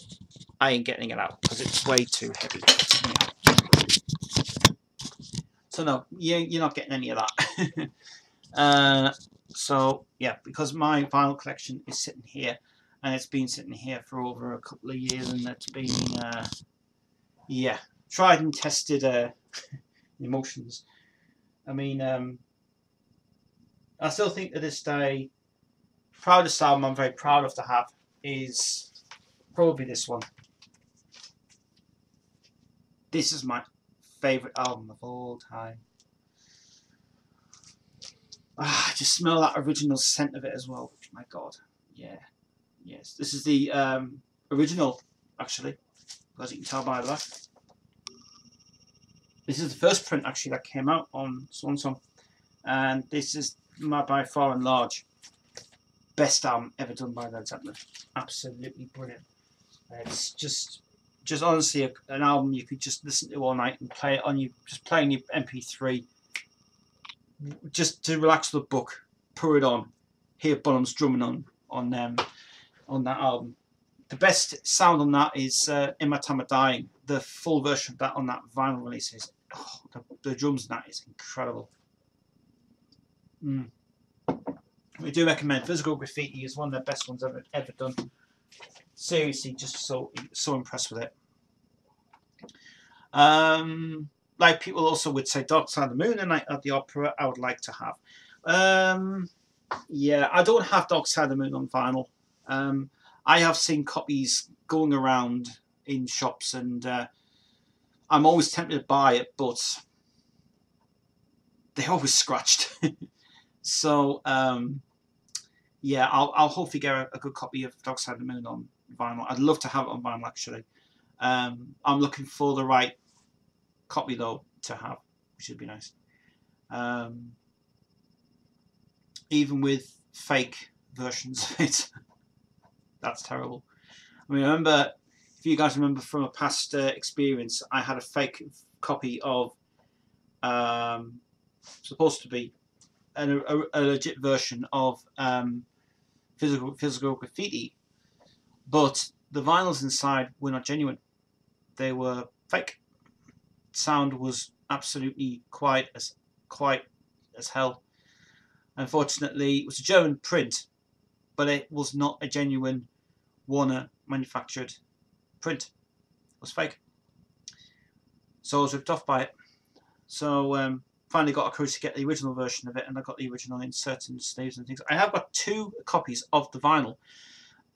I ain't getting it out because it's way too heavy. So no, you're not getting any of that. So yeah, because my vinyl collection is sitting here, and it's been sitting here for over a couple of years, and it's been yeah, tried and tested emotions. I mean, I still think to this day, proudest album I'm very proud of to have is probably this one. This is my favourite album of all time. I just smell that original scent of it as well. My God, yeah, yes. This is the original, actually, as you can tell by that. This is the first print actually that came out on Swan Song, and this is by far and large best album ever done by Led Zeppelin. Absolutely brilliant. It's just honestly an album you could just listen to all night and play it on your MP3, just to relax the book, put it on, hear Bonham's drumming on that album. The best sound on that is In My Time of Dying. The full version of that on that vinyl release is the drums on that is incredible. We do recommend Physical Graffiti is one of the best ones ever done. Seriously, just so impressed with it. Like people also would say, Dark Side of the Moon and Night at the Opera, I would like to have. Yeah, I don't have Dark Side of the Moon on vinyl. I have seen copies going around in shops, and I'm always tempted to buy it, but they're always scratched. So yeah, I'll hopefully get a good copy of Dark Side of the Moon on vinyl. I'd love to have it on vinyl actually. I'm looking for the right copy though to have, which would be nice. Even with fake versions of it, that's terrible. I mean, I remember, if you guys remember from a past experience, I had a fake copy of supposed to be a legit version of Physical Graffiti, but the vinyls inside were not genuine. They were fake. Sound was absolutely quiet as hell. Unfortunately, it was a German print, but it was not a genuine Warner manufactured print. It was fake. So I was ripped off by it. So finally got a courage to get the original version of it, and I got the original inserts and sleeves and things. I have got 2 copies of the vinyl.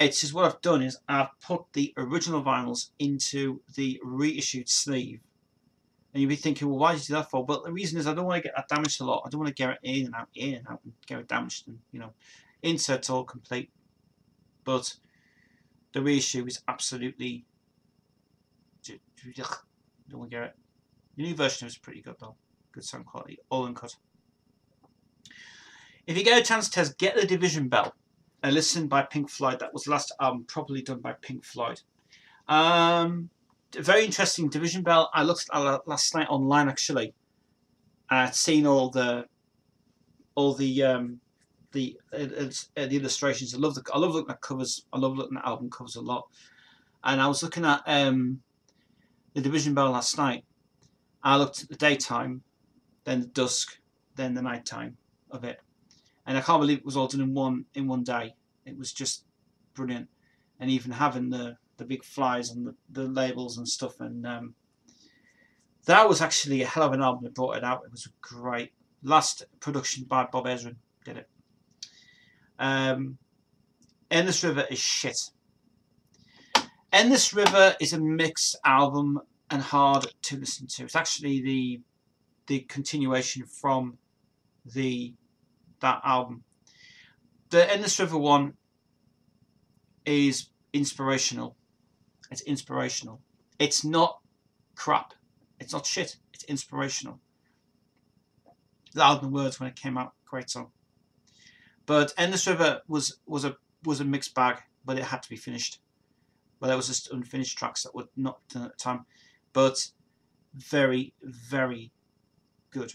It's just what I've done is I've put the original vinyls into the reissued sleeve. And you'll be thinking, well, why did you do that for? But the reason is I don't want to get that damaged a lot. I don't want to get it in and out, and get it damaged, and you know, inserts all complete. But the reissue is absolutely, don't want to get it. The new version is pretty good though. Good sound quality, all uncut. If you get a chance to get the Division Bell, a listen by Pink Floyd. That was the last album properly done by Pink Floyd. Very interesting. Division Bell. I looked at it last night online actually. I'd seen all the illustrations. I love looking at covers. I love looking at album covers a lot. And I was looking at the Division Bell last night. I looked at the daytime, then the dusk, then the nighttime of it, and I can't believe it was all done in one day. It was just brilliant, and even having the big flies and the labels and stuff, and that was actually a hell of an album that brought it out. It was great. Last production by Bob Ezrin did it. Endless River is shit. Endless River is a mixed album and hard to listen to. It's actually the continuation from that album. The Endless River one is inspirational. It's inspirational. It's not crap. It's not shit. It's inspirational. Loud in the Words, when it came out, great song. But Endless River was a mixed bag, but it had to be finished. Well, there was just unfinished tracks that were not done at the time, but very, very good.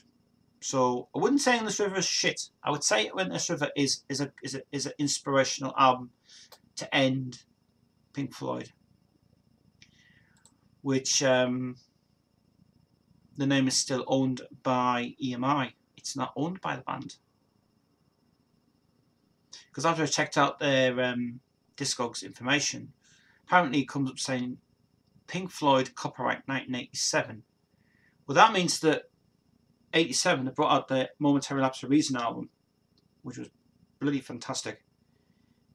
So I wouldn't say Endless River is shit. I would say Endless River is an inspirational album to end Pink Floyd, which the name is still owned by EMI. It's not owned by the band. Because after I checked out their Discogs information, apparently it comes up saying Pink Floyd copyright 1987. Well, that means that 87 they brought out the Momentary Lapse of Reason album, which was bloody fantastic.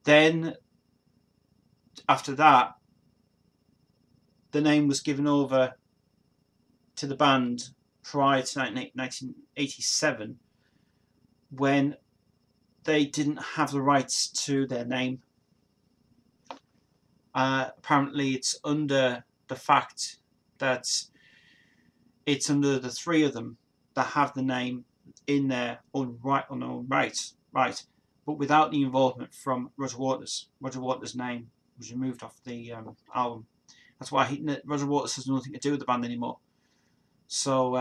Then after that, the name was given over to the band prior to 1987, when they didn't have the rights to their name. Apparently it's under the fact that it's under the three of them that have the name in their own right, but without the involvement from Roger Waters. Roger Waters' name was removed off the album. That's why Roger Waters has nothing to do with the band anymore. So,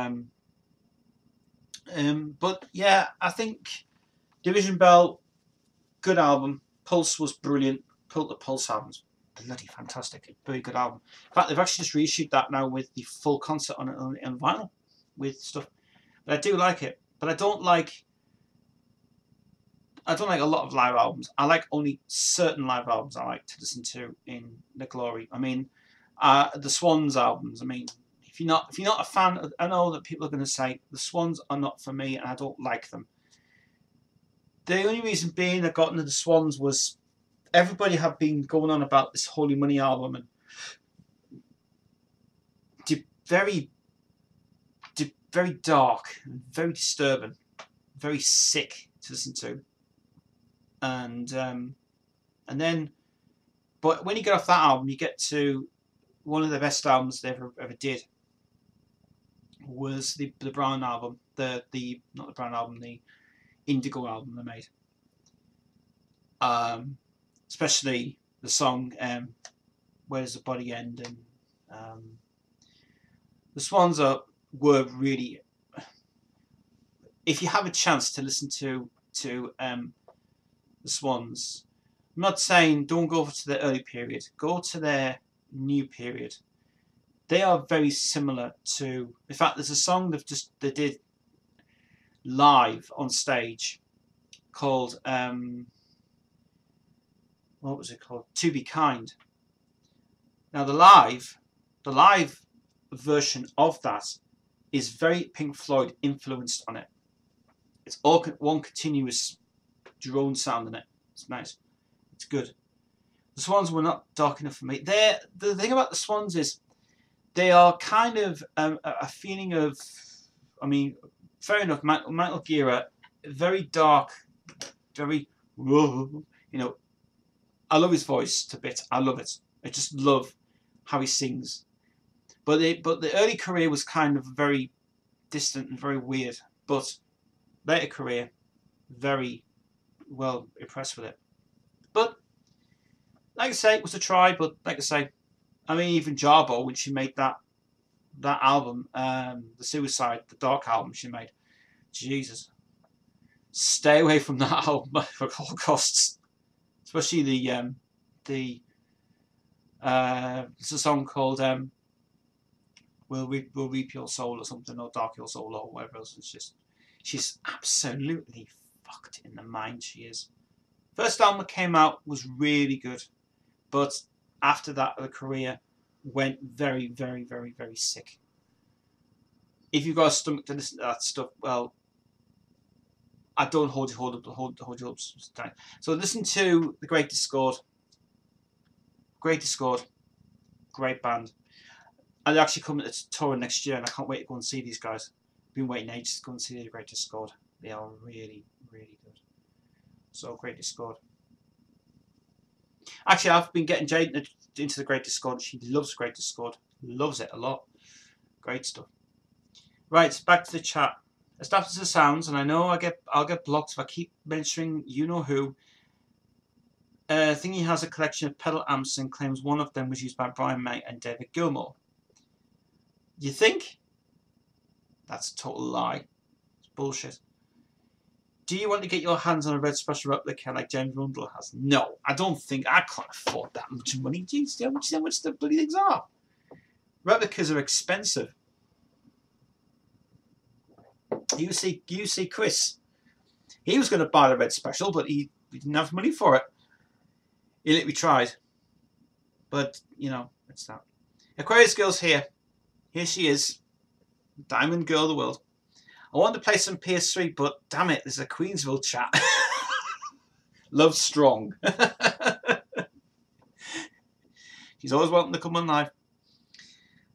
but yeah, I think Division Bell, good album. Pulse was brilliant. The Pulse album's bloody fantastic. Very good album. In fact, they've actually just reissued that now with the full concert on vinyl with stuff. But I do like it. But I don't like a lot of live albums. I like only certain live albums I like to listen to in the glory. I mean, the Swans albums. I mean, if you're not a fan, I know that people are going to say the Swans are not for me and I don't like them. The only reason being I got into the Swans was everybody had been going on about this Holy Money album and very dark, very disturbing, very sick to listen to, and then, but when you get off that album, you get to one of the best albums they ever did. Was the Brown album, not the Brown album, the Indigo album they made. Especially the song "Where Does the Body End," and the Swans were really. If you have a chance to listen to the Swans, I'm not saying don't go to their early period. Go to their new period. They are very similar to. In fact, there's a song they did live on stage called what was it called? To Be Kind. Now the live version of that is very Pink Floyd influenced on it. It's all one continuous drone sound in it. It's nice. It's good. The Swans were not dark enough for me. The thing about the Swans is they are kind of a feeling of, I mean, fair enough, Michael Gira, very dark, very, you know, I love his voice to bits. I love it. I just love how he sings. But the early career was kind of very distant and very weird. But later career, very well impressed with it. But like I say, it was a try. But like I say, I mean, even Jarbo, when she made that album, the Suicide, the Dark album she made, Jesus, stay away from that album at all costs. Especially there's a song called "We'll Reap Your Soul" or something, or "Dark Your Soul" or whatever else. It's just, she's absolutely fucked in the mind. She is. First album that came out was really good. but after that, the career went very, very, very, very sick. If you've got a stomach to listen to that stuff, well, I don't hold you up. So listen to The Great Discord. Great Discord, great band. And they're actually coming to tour next year, and I can't wait to go and see these guys. I've been waiting ages to go and see The Great Discord. They are really, really good. So Great Discord. Actually, I've been getting Jade into The Great Discord. She loves Great Discord. Loves it a lot. Great stuff. Right, back to the chat. As daft as it sounds, and I know I'll get blocked if I keep mentioning you know who. Thingy has a collection of pedal amps and claims one of them was used by Brian May and David Gilmour. You think? That's a total lie. It's bullshit. Do you want to get your hands on a red special replica like James Rundle has? No, I don't think. I can't afford that much money. Jeez, how much the bloody things are? Replicas are expensive. You see Kris. He was going to buy the red special, but he didn't have money for it. He literally tried. But, you know, it's that. Aquarius Girl's here. Here she is. Diamond Girl of the world. I wanted to play some PS3, but damn it, there's a Queensville chat. Love strong. She's always welcome to come on live.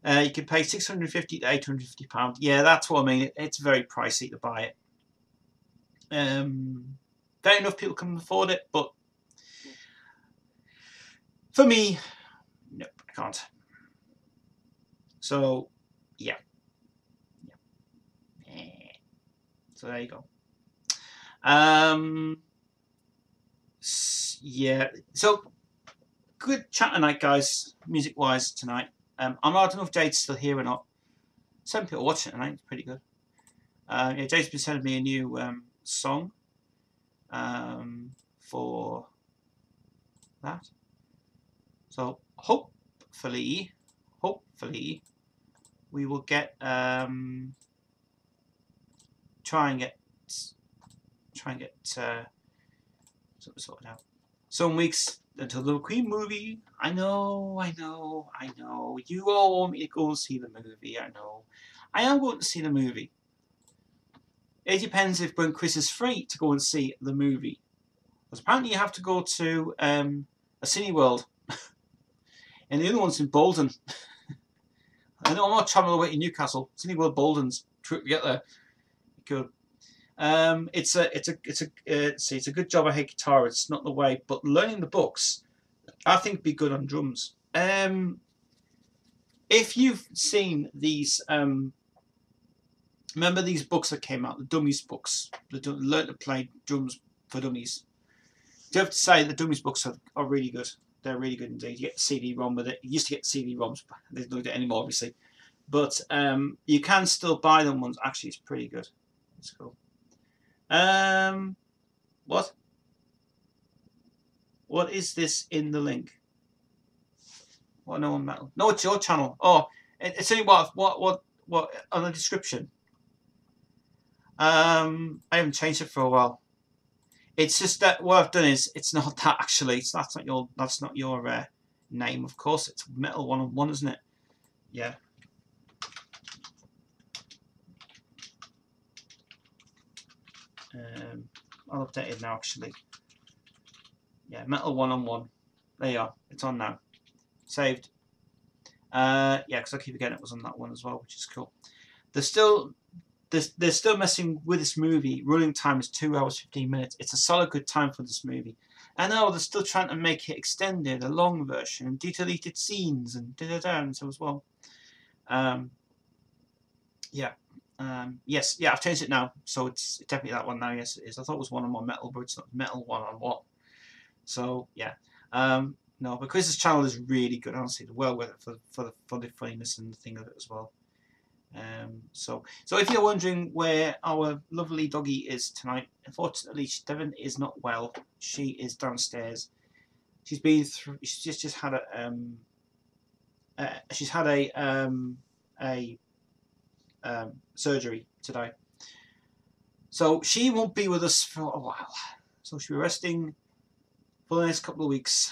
You can pay £650 to £850. Yeah, that's what I mean. It's very pricey to buy it. Very enough people can afford it, but for me, nope, I can't. So, yeah. So there you go. Yeah. So good chat tonight, guys. Music-wise tonight. I don't know if Jade's still here or not. 7 people watching it tonight. It's pretty good. Yeah, Jade's been sending me a new song for that. So hopefully, we will get try and get something sorted out. Some weeks until the Queen movie. I know. You all want me to go and see the movie. I know. I am going to see the movie. It depends if when Kris is free to go and see the movie. Because apparently you have to go to a Cineworld. And the other one's in Bolden. I know I'm not travelling away to Newcastle. Cineworld Bolden's trip to get there. Good. It's a good job I hate guitar. It's not the way, but learning the books, I think, would be good on drums. If you've seen these, remember these books that came out, the Dummies books, Learn to Play Drums for Dummies. Do you have to say the Dummies books are really good? They're really good indeed. You get the CD-ROM with it. You used to get CD-ROMs, but they don't get it anymore, obviously. But you can still buy them ones. Actually, it's pretty good. It's cool. What? What is this in the link? What? No one metal. No, it's your channel. Oh, it's only what on the description. I haven't changed it for a while. It's just that what I've done is it's not that actually. That's not your name, of course. It's Metal 101, isn't it? Yeah. I'll update it now actually. Yeah, Metal 101. There you are. It's on now. Saved. Yeah, because I keep forgetting it was on that one as well, which is cool. They're still messing with this movie. Running time is 2 hours 15 minutes. It's a solid good time for this movie. I know they're still trying to make it extended, a long version, and deleted scenes and and so as well. Yeah. Yes, yeah, I've changed it now, so it's definitely that one now. Yes, it is. I thought it was 1-on-1 metal, but it's not Metal 1-on-1. So yeah, no, but Kris's channel is really good. Honestly, well worth it for the funniness and the thing of it as well. So if you're wondering where our lovely doggy is tonight, unfortunately, Devon is not well. She is downstairs. She's been through. She's just had a surgery today, so she won't be with us for a while. So she'll be resting for the next couple of weeks.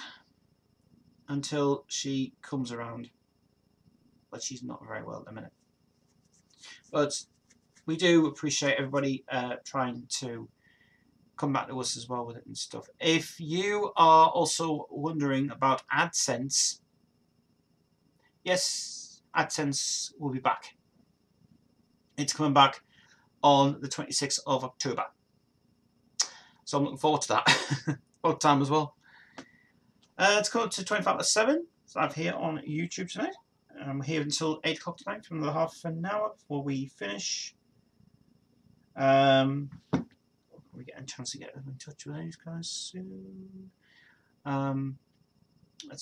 until she comes around. But she's not very well at the minute. But we do appreciate everybody trying to come back to us as well with it and stuff. If you are also wondering about AdSense, yes, AdSense will be back. It's coming back on the 26th of October. So I'm looking forward to that. Odd time as well. It's coming to 25:07. So I'm here on YouTube tonight. I'm here until 8 o'clock tonight, for another half an hour before we finish. We get a chance to get in touch with these guys soon.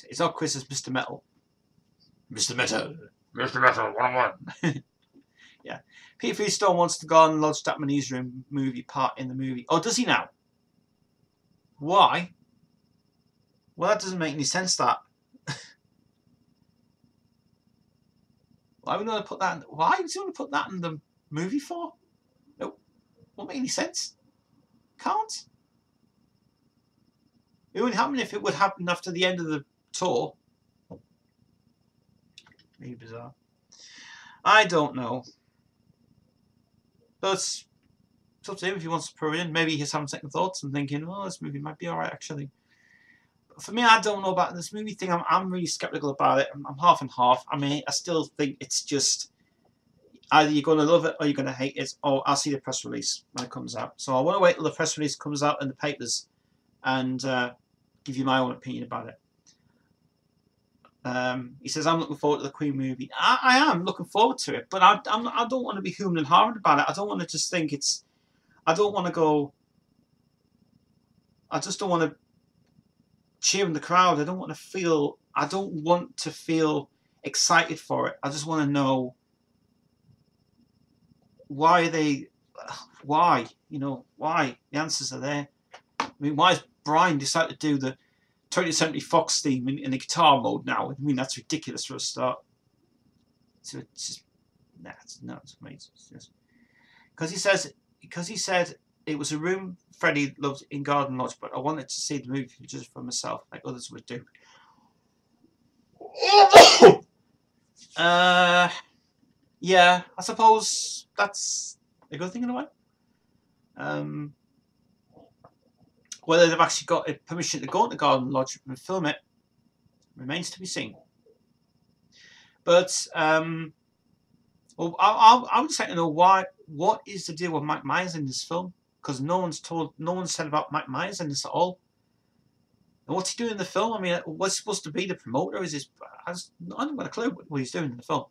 It's our quiz as Mr. Metal. Mr. Metal. Mr. Metal, 1-on-1. Yeah. Peter Freestone wants to go on Lauched at Room movie part in the movie. Oh, does he now? Why? Well, that doesn't make any sense, that. Why would we want to put that in, why would you want to put that in the movie for? It won't make any sense. Can't. It wouldn't happen if it would happen after the end of the tour. Maybe bizarre. I don't know. But it's up to him if he wants to put it in. Maybe he's having second thoughts and thinking, oh, this movie might be alright actually. But for me, I don't know about this movie thing. I'm really skeptical about it. I'm half and half. I mean, I still think it's just either you're going to love it or you're going to hate it, or I'll see the press release when it comes out. So I want to wait till the press release comes out in the papers and give you my own opinion about it. He says, I'm looking forward to the Queen movie. I am looking forward to it, but I don't want to be hoomed and hawed about it. I don't want to just think it's... I don't want to go... I just don't want to cheer in the crowd. I don't want to feel... I don't want to feel excited for it. I just want to know why are they... Why? You know, why? The answers are there. I mean, why has Brian decided to do the 2070 Fox theme in the guitar mode now? I mean, that's ridiculous for a start. So it's just... Nah, it's nuts, mate. Because he said it was a room Freddie loved in Garden Lodge, but I wanted to see the movie just for myself, like others would do. Yeah, I suppose that's a good thing in a way. Whether they've actually got permission to go into Garden Lodge and film it remains to be seen. But well, I would just like to know what is the deal with Mike Myers in this film? Because no one's said about Mike Myers in this at all. And what's he doing in the film? I mean, what's supposed to be the promoter? Is this? I haven't got a clue what he's doing in the film.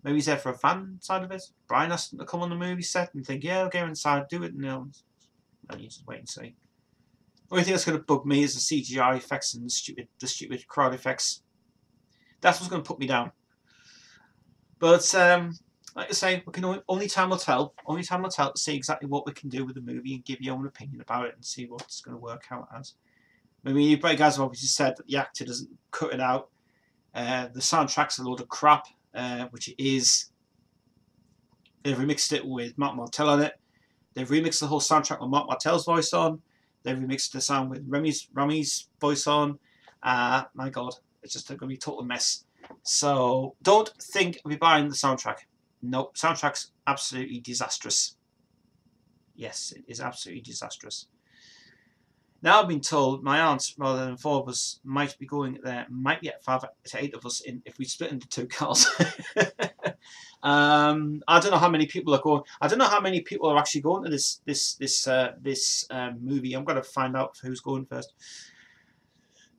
Maybe he's there for a fan side of it. Brian asked him to come on the movie set and think, yeah, I'll go inside, do it, and you just wait and see. The only thing that's going to bug me is the CGI effects and the stupid crowd effects. That's what's going to put me down. But like I say, we can only time will tell. Only time will tell to see exactly what we can do with the movie and give your own opinion about it and see what's going to work out as. I mean, you guys have obviously said that the actor doesn't cut it out. The soundtrack's a load of crap, which it is. They've remixed it with Mark Martell on it. They've remixed the whole soundtrack with Mark Martell's voice on. They've remixed the sound with Remy's voice on. My God, it's just going to be a total mess. So don't think of buying the soundtrack. No, soundtrack's absolutely disastrous. Yes, it is absolutely disastrous. Now I've been told my aunt, rather than 4 of us, might be going there, might be at 5 to 8 of us if we split into 2 cars. I don't know how many people are going. I don't know how many people are actually going to this movie. I'm going to find out who's going first.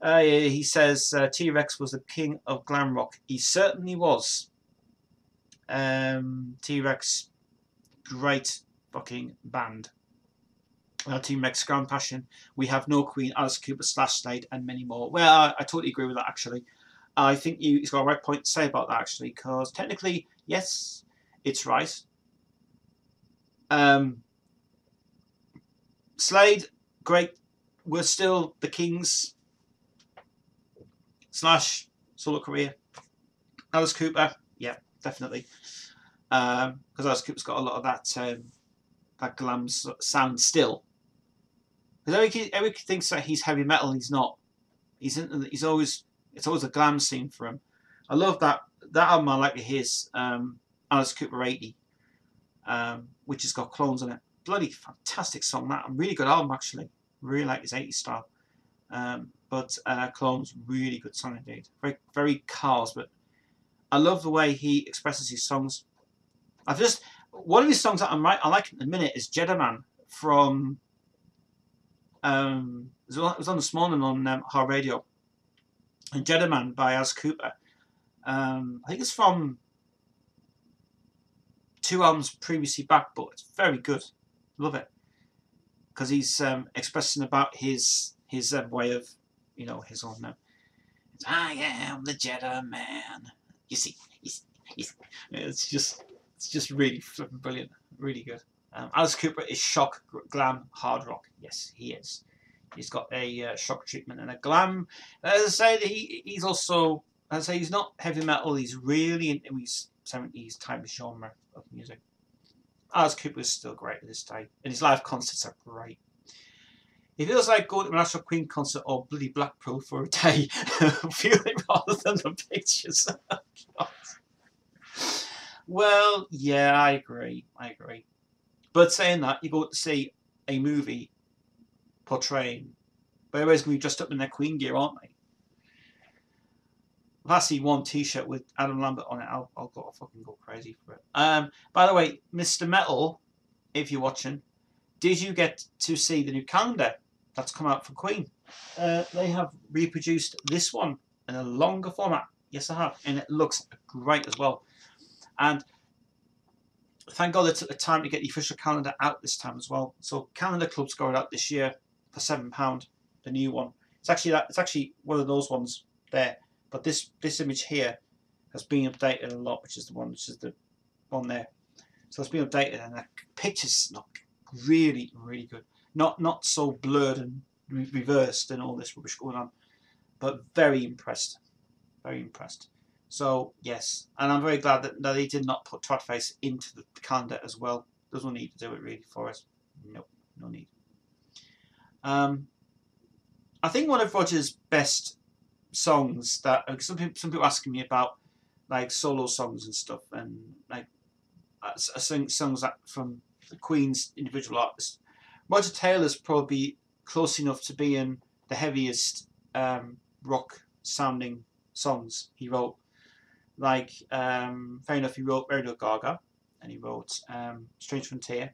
He says T-Rex was the king of glam rock. He certainly was. T-Rex, great fucking band. T-Rex, Grand Passion, We Have No Queen, Alice Cooper, Slade, and many more. Well, I totally agree with that, actually. I think he's got a right point to say about that, actually, because technically, yes, it's right. Slade, great. We're still the Kings / solo career. Alice Cooper, yeah, definitely. Because Alice Cooper's got a lot of that glam sound still. Because Eric thinks that he's heavy metal, he's not. He's always, it's always a glam scene for him. I love that album. I like his Alice Cooper 80, which has got Clones on it. Bloody fantastic song. That, a really good album actually. Really like his 80s style. But Clones, really good song indeed. Very, very Cars, but I love the way he expresses his songs. One of his songs that I like at the minute is Jedi from it was on this morning on Hard Radio. And Jedi by Alice Cooper. I think it's from 2 albums previously back, but it's very good. Love it. Because he's expressing about his way of, his own. I am the Jedi Man. You see, it's just really flipping brilliant, really good. Alice Cooper is shock, glam, hard rock. Yes, he is. He's got a shock treatment and a glam. As I say, he's also, as I say, he's not heavy metal. He's really into his 70s type of genre of music. Alice Cooper is still great to this day, and his live concerts are great. It feels like going to an actual Queen concert or bloody Blackpool for a day, feeling rather than the pictures. Well, yeah, I agree. But saying that, you go to see a movie portraying, but everybody's going to be dressed up in their Queen gear, aren't they? If I see one T-shirt with Adam Lambert on it, I'll fucking go crazy for it. By the way, Mr. Metal, if you're watching, did you get to see the new calendar that's come out for Queen? They have reproduced this one in a longer format. Yes, I have, and it looks great as well. And thank God they took the time to get the official calendar out this time as well. So Calendar Club's going out this year for £7, the new one. It's actually one of those ones there. But this image here has been updated a lot, which is the one there. So it's been updated, and the pictures look really, really good. Not so blurred and reversed and all this rubbish going on, but very impressed. Very impressed. So yes, and I'm very glad that they did not put Twatface into the calendar as well. There's no need to do it really for us. Nope, no need. I think one of Roger's best songs that some people asking me about, like solo songs and stuff, and like songs that from the Queen's individual artists. Roger Taylor's probably close enough to being the heaviest rock sounding songs he wrote. Like, fair enough, he wrote Radio Gaga, and he wrote Strange Frontier,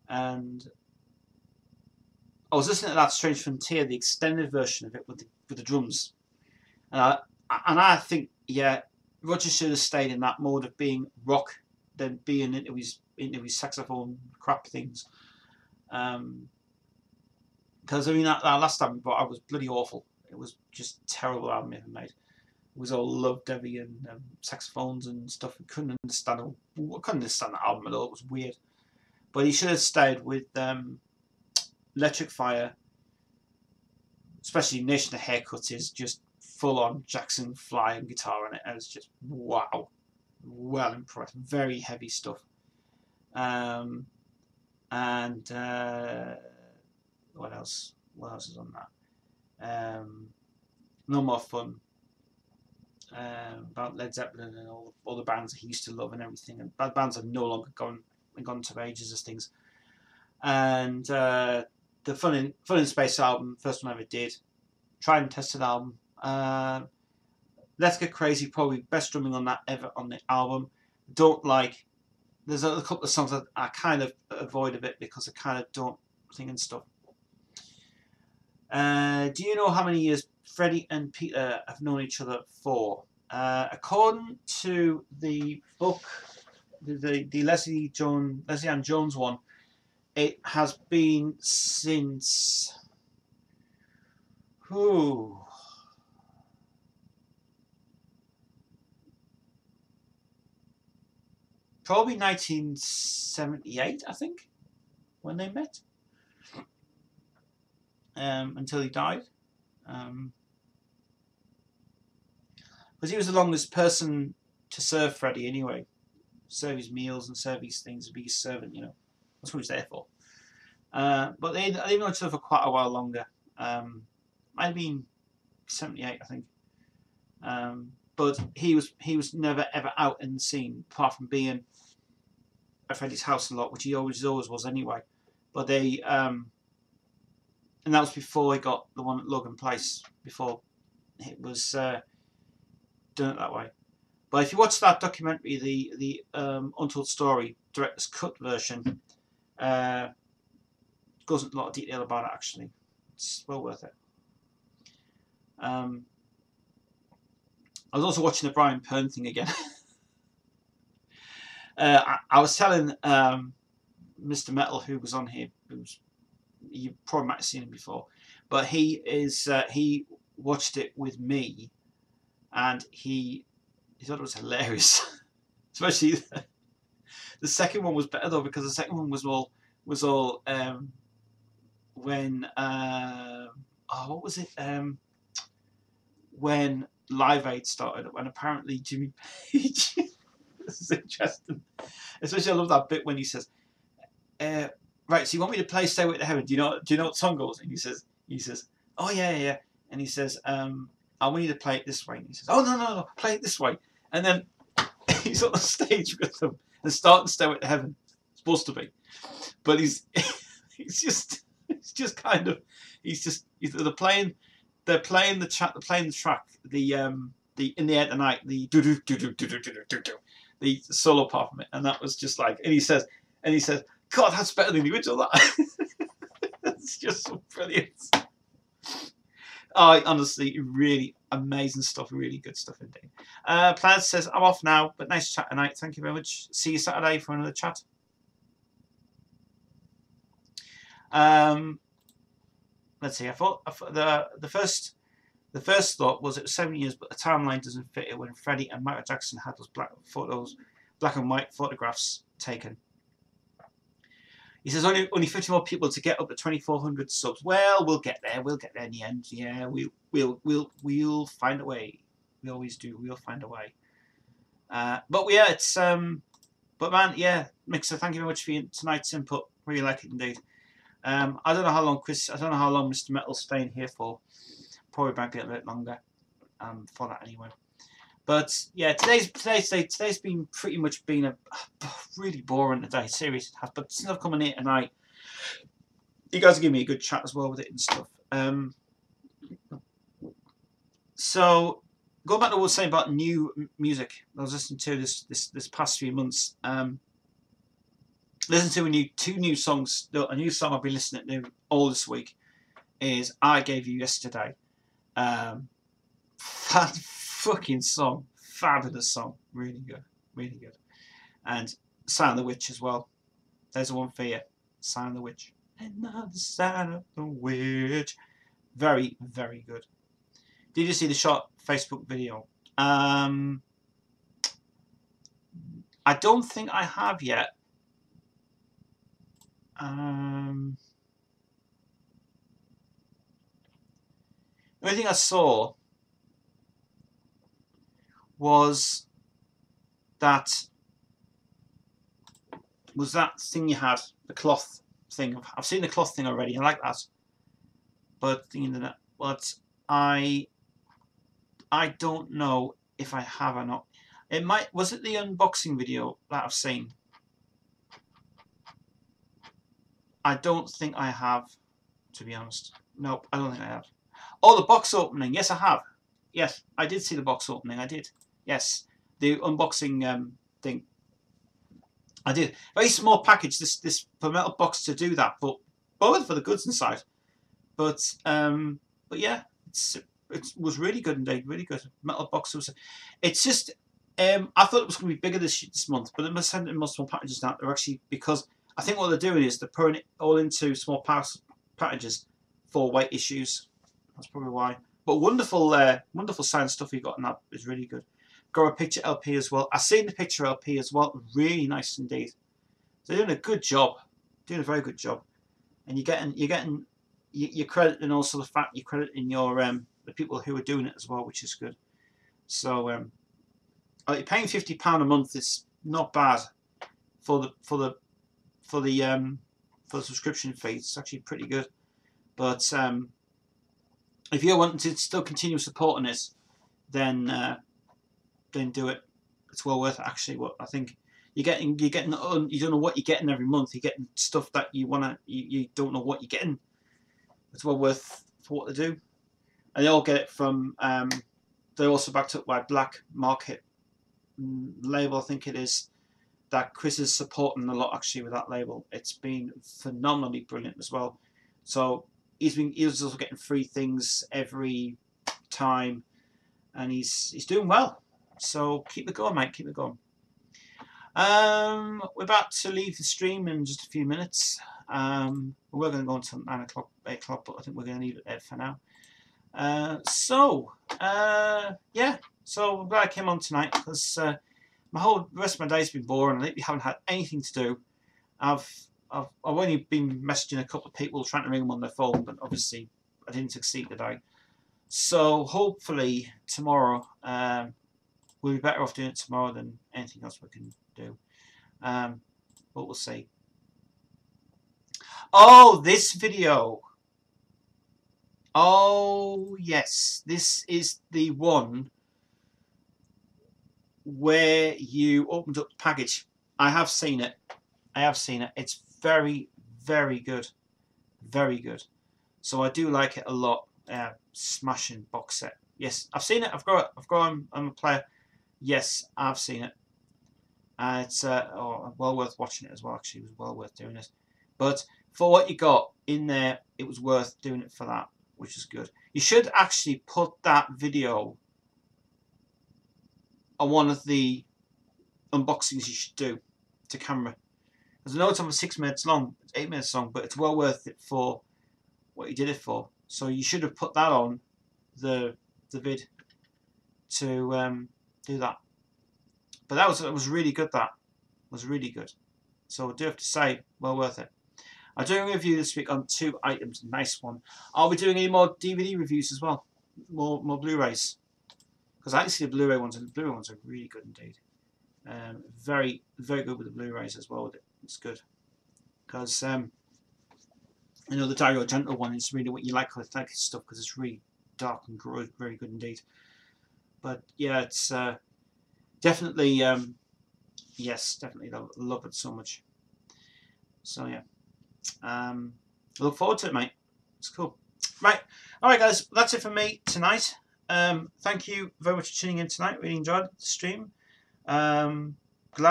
and I was listening to that Strange Frontier, the extended version of it with the drums, and I think, yeah, Roger should have stayed in that mode of being rock than being into his saxophone crap things. Because I mean that last time we brought out was bloody awful. It was just a terrible album ever made. It was all love Devy and saxophones and stuff. We couldn't understand that album at all. It was weird. But he should have stayed with Electric Fire, especially Nation of Haircuts is just full on Jackson flying guitar on it. And it's just wow, well impressed. Very heavy stuff. And what else? What else is on that? No More Fun. About Led Zeppelin and all the bands he used to love and everything, and bad bands have no longer gone to ages as things. And the Fun in Space album, first one I ever did, tried and tested album. Let's Get Crazy, probably best drumming on that ever on the album. There's a couple of songs that I kind of avoid a bit because I kind of don't sing and stuff. Do you know how many years Freddie and Peter have known each other for? According to the book, the Leslie Ann Jones one, it has been since probably 1978, I think, when they met. Until he died. Because he was the longest person to serve Freddie anyway. Serve his meals and serve his things, be his servant, you know. That's what he was there for. But they've known each other for quite a while longer. Might have been '78, I think. But he was never ever out in the scene, apart from being at Freddie's house a lot, which he always was anyway. But they and that was before he got the one at Logan Place, before it was done it that way. But if you watch that documentary, the Untold Story director's cut version, goes into a lot of detail about it. Actually, it's well worth it. I was also watching the Brian Pern thing again. I was telling Mr. Metal, who was on here, you probably might have seen him before, but he watched it with me, and he thought it was hilarious. Especially the second one was better though, because the second one was all when what was it, when Live Aid started, when apparently Jimmy Page this is interesting, especially I love that bit when he says right, so you want me to play Stairway to Heaven, do you know what the song goes? And he says oh yeah, and he says I want you to play it this way, and he says oh no, play it this way, and then he's on the stage with them and starting Stairway to Heaven, supposed to be, but he's just kind of they're playing the track, the In the Air Tonight, the do do do do do do do do do, the solo part from it, and that was just like, and he says God, that's better than the original. That it's just so brilliant. Honestly, really amazing stuff, really good stuff indeed. Plaid says, I'm off now, but nice chat tonight. Thank you very much. See you Saturday for another chat. Let's see. I thought the first thought was it was 7 years, but the timeline doesn't fit it when Freddie and Michael Jackson had those black and white photographs taken. He says only 50 more people to get up to 2,400 subs. Well, we'll get there. We'll get there in the end. Yeah, we'll find a way. We always do. We'll find a way. But yeah, it's but man, yeah, Mixer, thank you very much for tonight's input. Really like it indeed. I don't know how long Kris. I don't know how long Mr. Metal's staying here for. Probably might be a bit longer. For that anyway. But yeah, today's been pretty much a really boring today. Serious, it has. But since I've come in here tonight, you guys are giving me a good chat as well with it and stuff. So going back to what I was saying about new music, I was listening to this past few months. Listen to two new songs. A new song I've been listening to all this week is "I Gave You Yesterday." Fucking song, fabulous song, really good, and "Sign of the Witch" as well. There's one for you, "Sign of the Witch." Another sign of the witch. Very, very good. Did you see the short Facebook video? I don't think I have yet. The only thing I saw was that thing you had, the cloth thing. I've seen the cloth thing already. I like that, but I don't know if I have or not. It might. Was it the unboxing video that I've seen? I don't think I have, to be honest. Nope, I don't think I have. Oh, the box opening. Yes, I have. Yes, I did see the box opening. I did. Yes, the unboxing thing. I did. Very small package. This metal box to do that, but both for the goods inside. But yeah, it was really good indeed. Really good. Metal box was. It's just. I thought it was going to be bigger this month, but they must send in more small packages now. They're actually, because I think what they're doing is they're putting it all into small packages for weight issues. That's probably why. But wonderful science stuff you got in that is really good. Got a picture LP as well. I've seen the picture LP as well. Really nice indeed. They're doing a good job. Doing a very good job. And you're crediting also the fact you're crediting your the people who are doing it as well, which is good. So you're paying £50 a month is not bad for the subscription fee. It's actually pretty good. But if you're wanting to still continue supporting us, then do it. It's well worth it, actually. What I think you don't know what you're getting every month. You're getting stuff that you don't know what you're getting. It's well worth for what they do, and they all get it from. They're also backed up by Black Market label, I think it is, that Kris is supporting a lot actually with that label. It's been phenomenally brilliant as well. So he's also getting free things every time, and he's doing well. So keep it going, mate. Keep it going. We're about to leave the stream in just a few minutes. We're going to go until 9 o'clock, 8 o'clock, but I think we're going to leave it there for now. Yeah. So I'm glad I came on tonight because the rest of my day's been boring. I literally haven't had anything to do. I've only been messaging a couple of people trying to ring them on their phone, but obviously I didn't succeed today. So hopefully tomorrow we'll be better off doing it tomorrow than anything else we can do. But we'll see. Oh, this video. Oh yes, this is the one where you opened up the package. I have seen it. It's very, very good. Very good. So I do like it a lot. Smashing box set. Yes, I've seen it. I've got it. I'm a player. Yes, I've seen it. It's well worth watching it as well. Actually, it was well worth doing it. But for what you got in there, it was worth doing it for that, which is good. You should actually put that video on one of the unboxings you should do to camera. Because I know it's over 6 minutes long, it's 8 minutes long, but it's well worth it for what you did it for. So you should have put that on the vid to do that. But that was really good. That was really good. So I do have to say, well worth it. I'm doing a review this week on 2 items. Nice one. I'll be doing any more DVD reviews as well. More Blu-rays. Because I see the Blu-ray ones, and the Blu-ray ones are really good indeed. Very, very good with the Blu-rays as well. It's good. Because, you know, the Dario Argento one is really what you like with that stuff, because it's really dark and very good indeed. But, yeah, it's definitely, yes, definitely. I love it so much. So, yeah. I look forward to it, mate. It's cool. Right. All right, guys. That's it for me tonight. Thank you very much for tuning in tonight. Really enjoyed the stream. Glad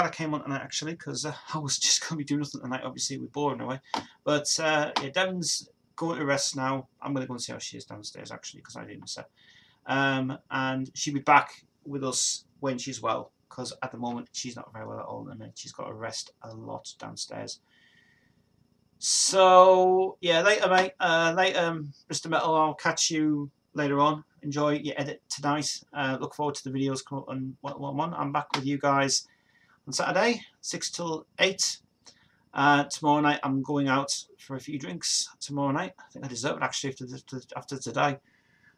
I came on tonight, actually, because I was just going to be doing nothing tonight. Obviously, we're bored anyway. But, yeah, Devon's going to rest now. I'm going to go and see how she is downstairs, actually, because I didn't miss her. And she'll be back with us when she's well, because at the moment, she's not very well at all, and she's got to rest a lot downstairs. So, yeah, later, mate. Later, Mr. Metal, I'll catch you later on. Enjoy your edit tonight. Look forward to the videos coming up on 111. I'm back with you guys on Saturday, 6 till 8. Tomorrow night, I'm going out for a few drinks. Tomorrow night, I think I deserve it actually after today.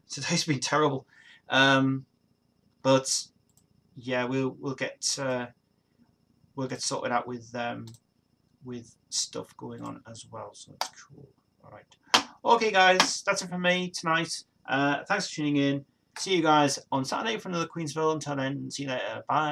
Today's been terrible, but yeah, we'll get sorted out with stuff going on as well. So it's cool. All right. Okay, guys, that's it for me tonight. Thanks for tuning in. See you guys on Saturday for another Queensville. Until then, see you later. Bye.